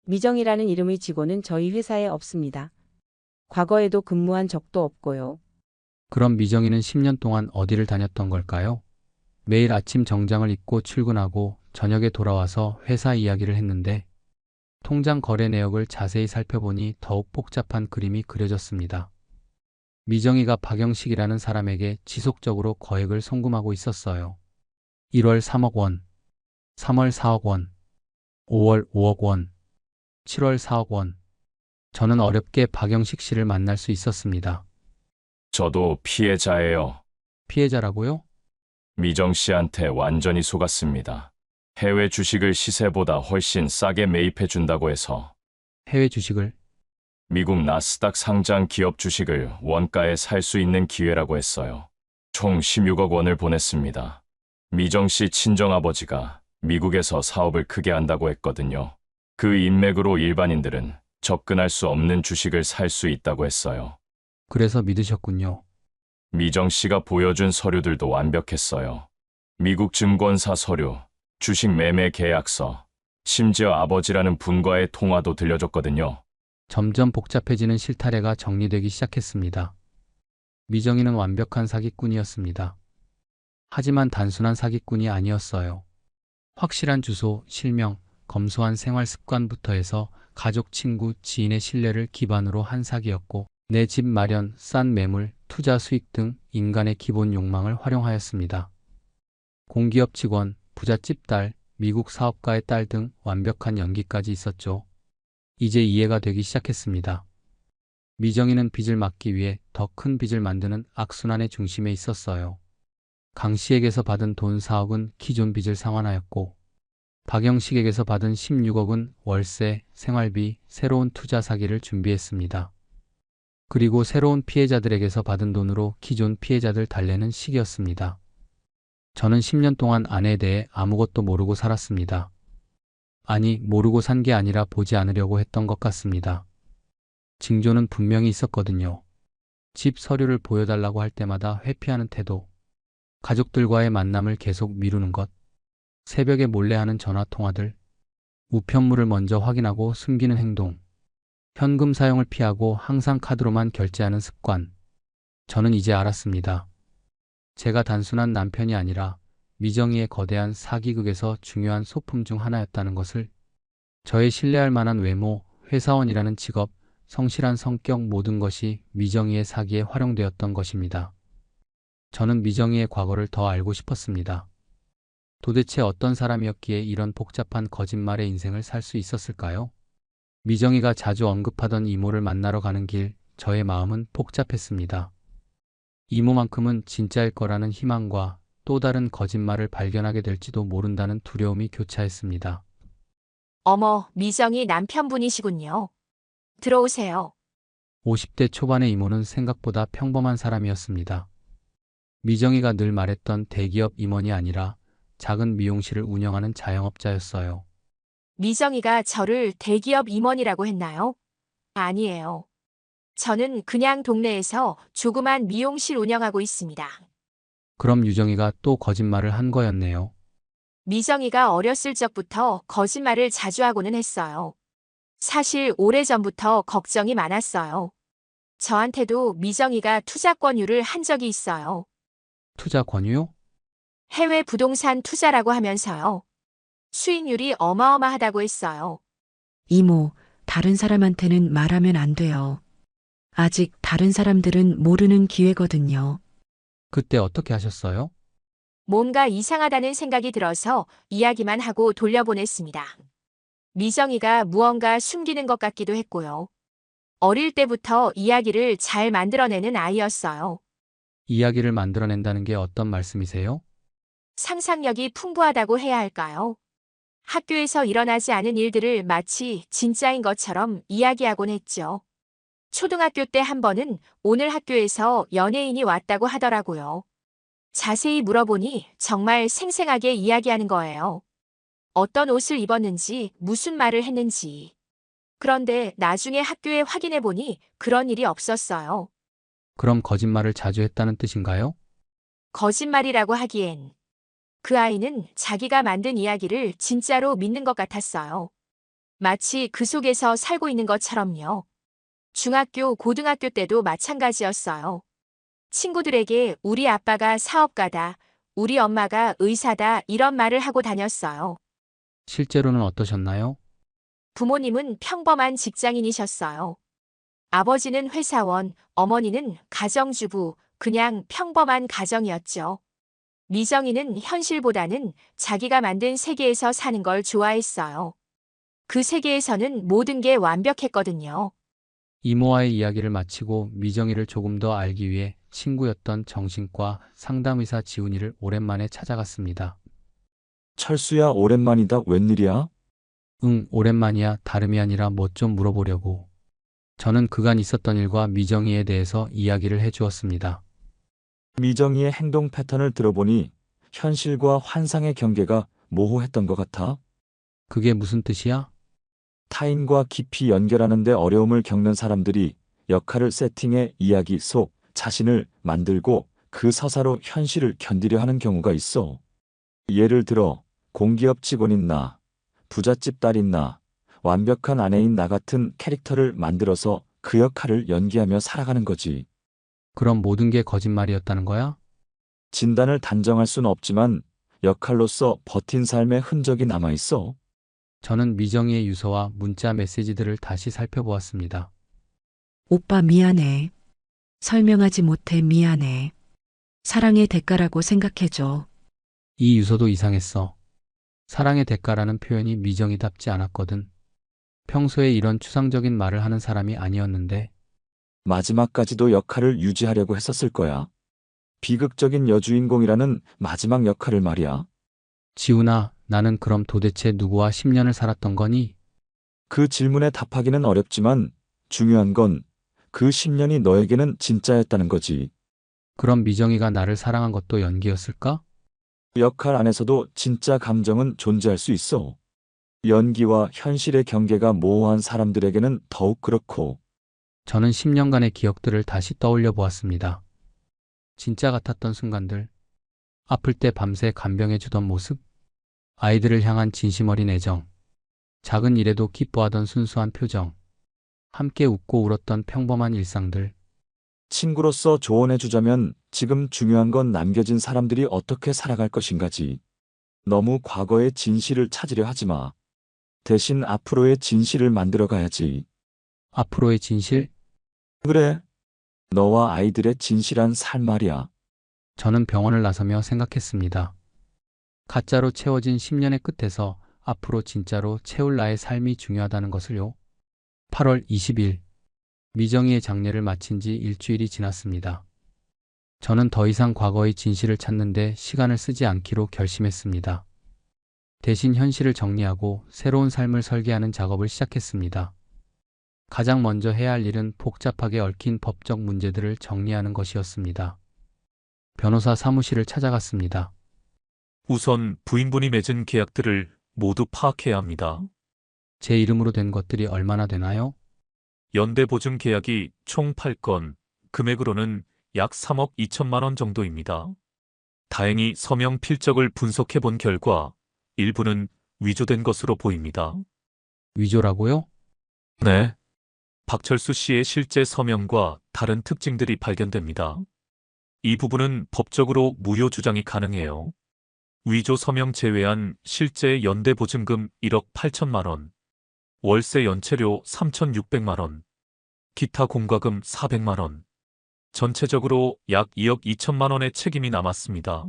미정이라는 이름의 직원은 저희 회사에 없습니다. 과거에도 근무한 적도 없고요. 그럼 미정이는 10년 동안 어디를 다녔던 걸까요? 매일 아침 정장을 입고 출근하고 저녁에 돌아와서 회사 이야기를 했는데 통장 거래 내역을 자세히 살펴보니 더욱 복잡한 그림이 그려졌습니다. 미정이가 박영식이라는 사람에게 지속적으로 거액을 송금하고 있었어요. 1월 3억 원, 3월 4억 원, 5월 5억 원, 7월 4억 원. 저는 어렵게 박영식 씨를 만날 수 있었습니다. 저도 피해자예요. 피해자라고요? 미정 씨한테 완전히 속았습니다. 해외 주식을 시세보다 훨씬 싸게 매입해 준다고 해서. 해외 주식을? 미국 나스닥 상장 기업 주식을 원가에 살 수 있는 기회라고 했어요. 총 16억 원을 보냈습니다. 미정 씨 친정아버지가 미국에서 사업을 크게 한다고 했거든요. 그 인맥으로 일반인들은 접근할 수 없는 주식을 살 수 있다고 했어요. 그래서 믿으셨군요. 미정 씨가 보여준 서류들도 완벽했어요. 미국 증권사 서류, 주식 매매 계약서, 심지어 아버지라는 분과의 통화도 들려줬거든요. 점점 복잡해지는 실타래가 정리되기 시작했습니다. 미정이는 완벽한 사기꾼이었습니다. 하지만 단순한 사기꾼이 아니었어요. 확실한 주소, 실명, 검소한 생활 습관부터 해서 가족, 친구, 지인의 신뢰를 기반으로 한 사기였고 내 집 마련, 싼 매물, 투자 수익 등 인간의 기본 욕망을 활용하였습니다. 공기업 직원, 부잣집 딸, 미국 사업가의 딸 등 완벽한 연기까지 있었죠. 이제 이해가 되기 시작했습니다. 미정이는 빚을 막기 위해 더 큰 빚을 만드는 악순환의 중심에 있었어요. 강 씨에게서 받은 돈 4억은 기존 빚을 상환하였고 박영식에게서 받은 16억은 월세, 생활비, 새로운 투자 사기를 준비했습니다. 그리고 새로운 피해자들에게서 받은 돈으로 기존 피해자들 달래는 시기였습니다. 저는 10년 동안 아내에 대해 아무것도 모르고 살았습니다. 아니, 모르고 산 게 아니라 보지 않으려고 했던 것 같습니다. 징조는 분명히 있었거든요. 집 서류를 보여달라고 할 때마다 회피하는 태도, 가족들과의 만남을 계속 미루는 것, 새벽에 몰래 하는 전화 통화들, 우편물을 먼저 확인하고 숨기는 행동, 현금 사용을 피하고 항상 카드로만 결제하는 습관. 저는 이제 알았습니다. 제가 단순한 남편이 아니라 미정이의 거대한 사기극에서 중요한 소품 중 하나였다는 것을. 저의 신뢰할 만한 외모, 회사원이라는 직업, 성실한 성격 모든 것이 미정이의 사기에 활용되었던 것입니다. 저는 미정이의 과거를 더 알고 싶었습니다. 도대체 어떤 사람이었기에 이런 복잡한 거짓말의 인생을 살 수 있었을까요? 미정이가 자주 언급하던 이모를 만나러 가는 길, 저의 마음은 복잡했습니다. 이모만큼은 진짜일 거라는 희망과 또 다른 거짓말을 발견하게 될지도 모른다는 두려움이 교차했습니다. 어머, 미정이 남편분이시군요. 들어오세요. 50대 초반의 이모는 생각보다 평범한 사람이었습니다. 미정이가 늘 말했던 대기업 임원이 아니라 작은 미용실을 운영하는 자영업자였어요. 미정이가 저를 대기업 임원이라고 했나요? 아니에요. 저는 그냥 동네에서 조그만 미용실 운영하고 있습니다. 그럼 유정이가 또 거짓말을 한 거였네요. 미정이가 어렸을 적부터 거짓말을 자주 하고는 했어요. 사실 오래전부터 걱정이 많았어요. 저한테도 미정이가 투자 권유를 한 적이 있어요. 투자 권유요? 해외 부동산 투자라고 하면서요. 수익률이 어마어마하다고 했어요. 이모, 다른 사람한테는 말하면 안 돼요. 아직 다른 사람들은 모르는 기회거든요. 그때 어떻게 하셨어요? 뭔가 이상하다는 생각이 들어서 이야기만 하고 돌려보냈습니다. 미정이가 무언가 숨기는 것 같기도 했고요. 어릴 때부터 이야기를 잘 만들어내는 아이였어요. 이야기를 만들어낸다는 게 어떤 말씀이세요? 상상력이 풍부하다고 해야 할까요? 학교에서 일어나지 않은 일들을 마치 진짜인 것처럼 이야기하곤 했죠. 초등학교 때 한 번은 오늘 학교에서 연예인이 왔다고 하더라고요. 자세히 물어보니 정말 생생하게 이야기하는 거예요. 어떤 옷을 입었는지, 무슨 말을 했는지. 그런데 나중에 학교에 확인해 보니 그런 일이 없었어요. 그럼 거짓말을 자주 했다는 뜻인가요? 거짓말이라고 하기엔 그 아이는 자기가 만든 이야기를 진짜로 믿는 것 같았어요. 마치 그 속에서 살고 있는 것처럼요. 중학교, 고등학교 때도 마찬가지였어요. 친구들에게 우리 아빠가 사업가다, 우리 엄마가 의사다 이런 말을 하고 다녔어요. 실제로는 어떠셨나요? 부모님은 평범한 직장인이셨어요. 아버지는 회사원, 어머니는 가정주부, 그냥 평범한 가정이었죠. 미정이는 현실보다는 자기가 만든 세계에서 사는 걸 좋아했어요. 그 세계에서는 모든 게 완벽했거든요. 이모와의 이야기를 마치고 미정이를 조금 더 알기 위해 친구였던 정신과 상담의사 지훈이를 오랜만에 찾아갔습니다. 철수야, 오랜만이다. 웬일이야? 응, 오랜만이야. 다름이 아니라 뭐 좀 물어보려고. 저는 그간 있었던 일과 미정이에 대해서 이야기를 해주었습니다. 미정이의 행동 패턴을 들어보니 현실과 환상의 경계가 모호했던 것 같아. 그게 무슨 뜻이야? 타인과 깊이 연결하는 데 어려움을 겪는 사람들이 역할을 세팅해 이야기 속 자신을 만들고 그 서사로 현실을 견디려 하는 경우가 있어. 예를 들어 공기업 직원인 나, 부잣집 딸인 나, 완벽한 아내인 나 같은 캐릭터를 만들어서 그 역할을 연기하며 살아가는 거지. 그럼 모든 게 거짓말이었다는 거야? 진단을 단정할 수는 없지만 역할로서 버틴 삶의 흔적이 남아있어. 저는 미정이의 유서와 문자 메시지들을 다시 살펴보았습니다. 오빠 미안해. 설명하지 못해 미안해. 사랑의 대가라고 생각해줘. 이 유서도 이상했어. 사랑의 대가라는 표현이 미정이답지 않았거든. 평소에 이런 추상적인 말을 하는 사람이 아니었는데. 마지막까지도 역할을 유지하려고 했었을 거야. 비극적인 여주인공이라는 마지막 역할을 말이야. 지훈아, 나는 그럼 도대체 누구와 10년을 살았던 거니? 그 질문에 답하기는 어렵지만 중요한 건 그 10년이 너에게는 진짜였다는 거지. 그럼 미정이가 나를 사랑한 것도 연기였을까? 역할 안에서도 진짜 감정은 존재할 수 있어. 연기와 현실의 경계가 모호한 사람들에게는 더욱 그렇고. 저는 10년간의 기억들을 다시 떠올려 보았습니다. 진짜 같았던 순간들, 아플 때 밤새 간병해주던 모습, 아이들을 향한 진심 어린 애정, 작은 일에도 기뻐하던 순수한 표정, 함께 웃고 울었던 평범한 일상들. 친구로서 조언해주자면 지금 중요한 건 남겨진 사람들이 어떻게 살아갈 것인가지. 너무 과거의 진실을 찾으려 하지 마. 대신 앞으로의 진실을 만들어 가야지. 앞으로의 진실? 그래. 너와 아이들의 진실한 삶 말이야. 저는 병원을 나서며 생각했습니다. 가짜로 채워진 10년의 끝에서 앞으로 진짜로 채울 나의 삶이 중요하다는 것을요. 8월 20일, 미정이의 장례를 마친 지 일주일이 지났습니다. 저는 더 이상 과거의 진실을 찾는데 시간을 쓰지 않기로 결심했습니다. 대신 현실을 정리하고 새로운 삶을 설계하는 작업을 시작했습니다. 가장 먼저 해야 할 일은 복잡하게 얽힌 법적 문제들을 정리하는 것이었습니다. 변호사 사무실을 찾아갔습니다. 우선 부인분이 맺은 계약들을 모두 파악해야 합니다. 제 이름으로 된 것들이 얼마나 되나요? 연대보증 계약이 총 8건, 금액으로는 약 3억 2천만 원 정도입니다. 다행히 서명 필적을 분석해 본 결과 일부는 위조된 것으로 보입니다. 위조라고요? 네. 박철수 씨의 실제 서명과 다른 특징들이 발견됩니다. 이 부분은 법적으로 무효 주장이 가능해요. 위조 서명 제외한 실제 연대보증금 1억 8천만 원, 월세 연체료 3,600만 원, 기타 공과금 400만 원, 전체적으로 약 2억 2천만 원의 책임이 남았습니다.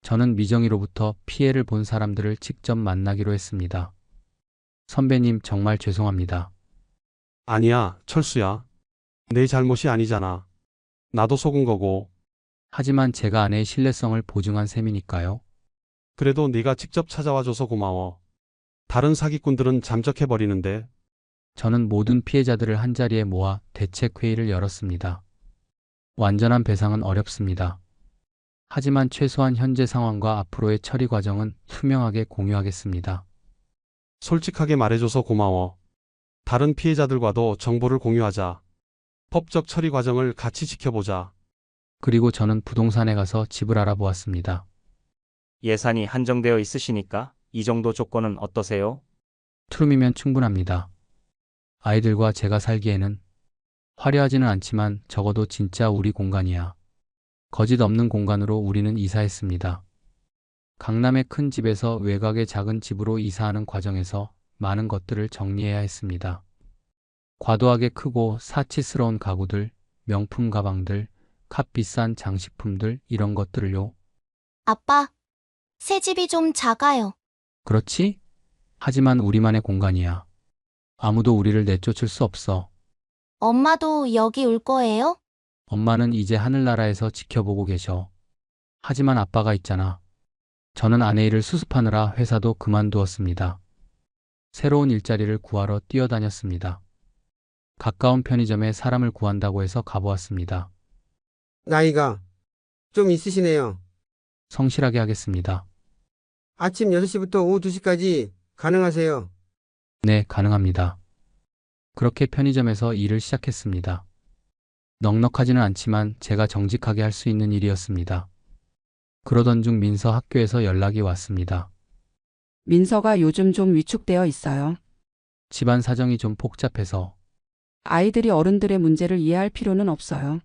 저는 미정이로부터 피해를 본 사람들을 직접 만나기로 했습니다. 선배님, 정말 죄송합니다. 아니야, 철수야. 내 잘못이 아니잖아. 나도 속은 거고. 하지만 제가 아내의 신뢰성을 보증한 셈이니까요. 그래도 네가 직접 찾아와줘서 고마워. 다른 사기꾼들은 잠적해버리는데. 저는 모든 피해자들을 한자리에 모아 대책회의를 열었습니다. 완전한 배상은 어렵습니다. 하지만 최소한 현재 상황과 앞으로의 처리 과정은 투명하게 공유하겠습니다. 솔직하게 말해줘서 고마워. 다른 피해자들과도 정보를 공유하자. 법적 처리 과정을 같이 지켜보자. 그리고 저는 부동산에 가서 집을 알아보았습니다. 예산이 한정되어 있으시니까 이 정도 조건은 어떠세요? 투룸이면 충분합니다. 아이들과 제가 살기에는 화려하지는 않지만 적어도 진짜 우리 공간이야. 거짓 없는 공간으로 우리는 이사했습니다. 강남의 큰 집에서 외곽의 작은 집으로 이사하는 과정에서 많은 것들을 정리해야 했습니다. 과도하게 크고 사치스러운 가구들, 명품 가방들, 값비싼 장식품들, 이런 것들을요. 아빠, 새 집이 좀 작아요. 그렇지? 하지만 우리만의 공간이야. 아무도 우리를 내쫓을 수 없어. 엄마도 여기 올 거예요? 엄마는 이제 하늘나라에서 지켜보고 계셔. 하지만 아빠가 있잖아. 저는 아내 일을 수습하느라 회사도 그만두었습니다. 새로운 일자리를 구하러 뛰어다녔습니다. 가까운 편의점에 사람을 구한다고 해서 가보았습니다. 나이가 좀 있으시네요. 성실하게 하겠습니다. 아침 6시부터 오후 2시까지 가능하세요? 네, 가능합니다. 그렇게 편의점에서 일을 시작했습니다. 넉넉하지는 않지만 제가 정직하게 할 수 있는 일이었습니다. 그러던 중 민서 학교에서 연락이 왔습니다. 민서가 요즘 좀 위축되어 있어요. 집안 사정이 좀 복잡해서. 아이들이 어른들의 문제를 이해할 필요는 없어요.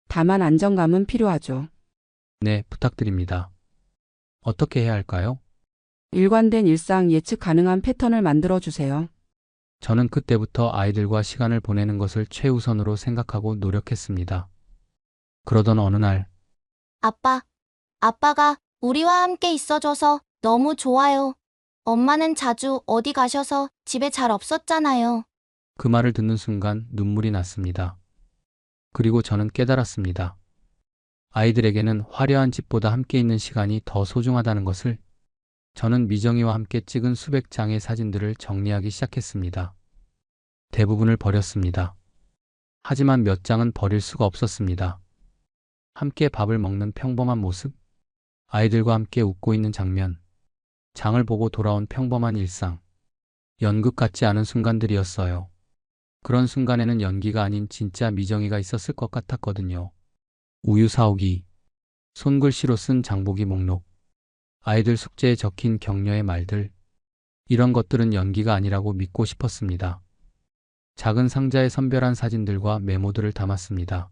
다만 안정감은 필요하죠. 네, 부탁드립니다. 어떻게 해야 할까요? 일관된 일상 예측 가능한 패턴을 만들어 주세요. 저는 그때부터 아이들과 시간을 보내는 것을 최우선으로 생각하고 노력했습니다. 그러던 어느 날, 아빠가 우리와 함께 있어줘서 너무 좋아요. 엄마는 자주 어디 가셔서 집에 잘 없었잖아요. 그 말을 듣는 순간 눈물이 났습니다. 그리고 저는 깨달았습니다. 아이들에게는 화려한 집보다 함께 있는 시간이 더 소중하다는 것을. 저는 미정이와 함께 찍은 수백 장의 사진들을 정리하기 시작했습니다. 대부분을 버렸습니다. 하지만 몇 장은 버릴 수가 없었습니다. 함께 밥을 먹는 평범한 모습, 아이들과 함께 웃고 있는 장면, 장을 보고 돌아온 평범한 일상, 연극 같지 않은 순간들이었어요. 그런 순간에는 연기가 아닌 진짜 미정이가 있었을 것 같았거든요. 우유 사오기, 손글씨로 쓴 장보기 목록, 아이들 숙제에 적힌 격려의 말들, 이런 것들은 연기가 아니라고 믿고 싶었습니다. 작은 상자에 선별한 사진들과 메모들을 담았습니다.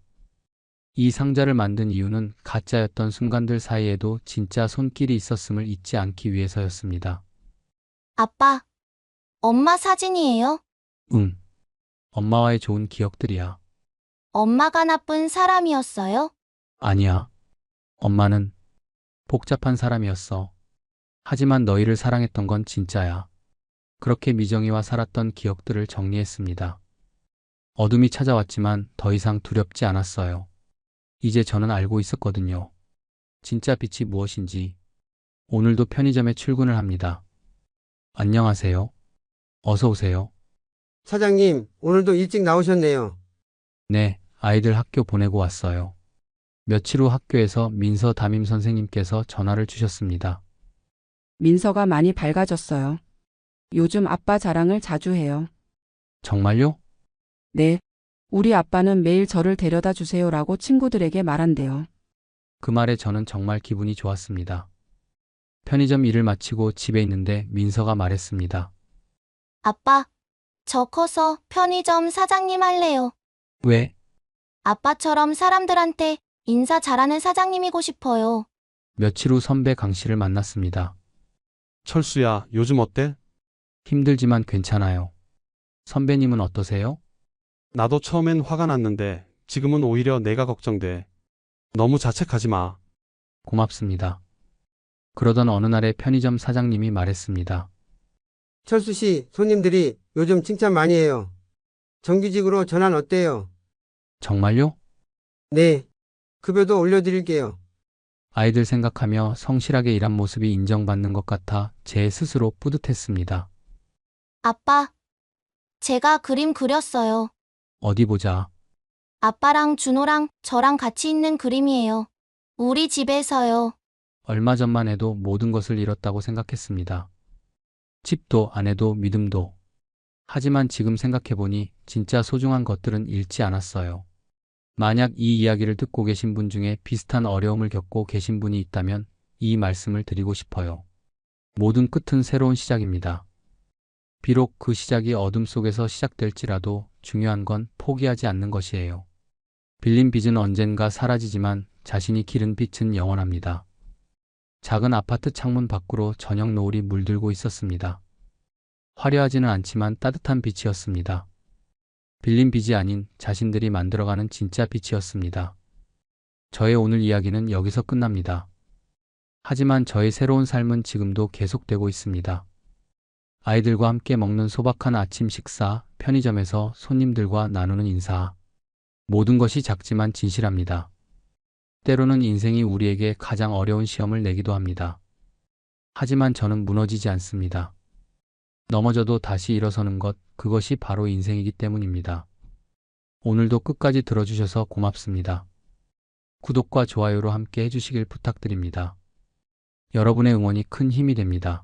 이 상자를 만든 이유는 가짜였던 순간들 사이에도 진짜 손길이 있었음을 잊지 않기 위해서였습니다. 아빠, 엄마 사진이에요? 응. 엄마와의 좋은 기억들이야. 엄마가 나쁜 사람이었어요? 아니야. 엄마는 복잡한 사람이었어. 하지만 너희를 사랑했던 건 진짜야. 그렇게 미정이와 살았던 기억들을 정리했습니다. 어둠이 찾아왔지만 더 이상 두렵지 않았어요. 이제 저는 알고 있었거든요. 진짜 빛이 무엇인지. 오늘도 편의점에 출근을 합니다. 안녕하세요. 어서 오세요. 사장님, 오늘도 일찍 나오셨네요. 네, 아이들 학교 보내고 왔어요. 며칠 후 학교에서 민서 담임 선생님께서 전화를 주셨습니다. 민서가 많이 밝아졌어요. 요즘 아빠 자랑을 자주 해요. 정말요? 네. 우리 아빠는 매일 저를 데려다 주세요라고 친구들에게 말한대요. 그 말에 저는 정말 기분이 좋았습니다. 편의점 일을 마치고 집에 있는데 민서가 말했습니다. 아빠, 저 커서 편의점 사장님 할래요. 왜? 아빠처럼 사람들한테 인사 잘하는 사장님이고 싶어요. 며칠 후 선배 강 씨를 만났습니다. 철수야, 요즘 어때? 힘들지만 괜찮아요. 선배님은 어떠세요? 나도 처음엔 화가 났는데 지금은 오히려 내가 걱정돼. 너무 자책하지 마. 고맙습니다. 그러던 어느 날에 편의점 사장님이 말했습니다. 철수 씨, 손님들이 요즘 칭찬 많이 해요. 정규직으로 전환 어때요? 정말요? 네. 급여도 올려드릴게요. 아이들 생각하며 성실하게 일한 모습이 인정받는 것 같아 제 스스로 뿌듯했습니다. 아빠, 제가 그림 그렸어요. 어디 보자. 아빠랑 준호랑 저랑 같이 있는 그림이에요. 우리 집에서요. 얼마 전만 해도 모든 것을 잃었다고 생각했습니다. 집도 아내도 믿음도. 하지만 지금 생각해보니 진짜 소중한 것들은 잃지 않았어요. 만약 이 이야기를 듣고 계신 분 중에 비슷한 어려움을 겪고 계신 분이 있다면 이 말씀을 드리고 싶어요. 모든 끝은 새로운 시작입니다. 비록 그 시작이 어둠 속에서 시작될지라도 중요한 건 포기하지 않는 것이에요. 빌린 빚은 언젠가 사라지지만 자신이 기른 빛은 영원합니다. 작은 아파트 창문 밖으로 저녁 노을이 물들고 있었습니다. 화려하지는 않지만 따뜻한 빛이었습니다. 빌린 빚이 아닌 자신들이 만들어가는 진짜 빛이었습니다. 저의 오늘 이야기는 여기서 끝납니다. 하지만 저의 새로운 삶은 지금도 계속되고 있습니다. 아이들과 함께 먹는 소박한 아침 식사, 편의점에서 손님들과 나누는 인사. 모든 것이 작지만 진실합니다. 때로는 인생이 우리에게 가장 어려운 시험을 내기도 합니다. 하지만 저는 무너지지 않습니다. 넘어져도 다시 일어서는 것, 그것이 바로 인생이기 때문입니다. 오늘도 끝까지 들어주셔서 고맙습니다. 구독과 좋아요로 함께 해주시길 부탁드립니다. 여러분의 응원이 큰 힘이 됩니다.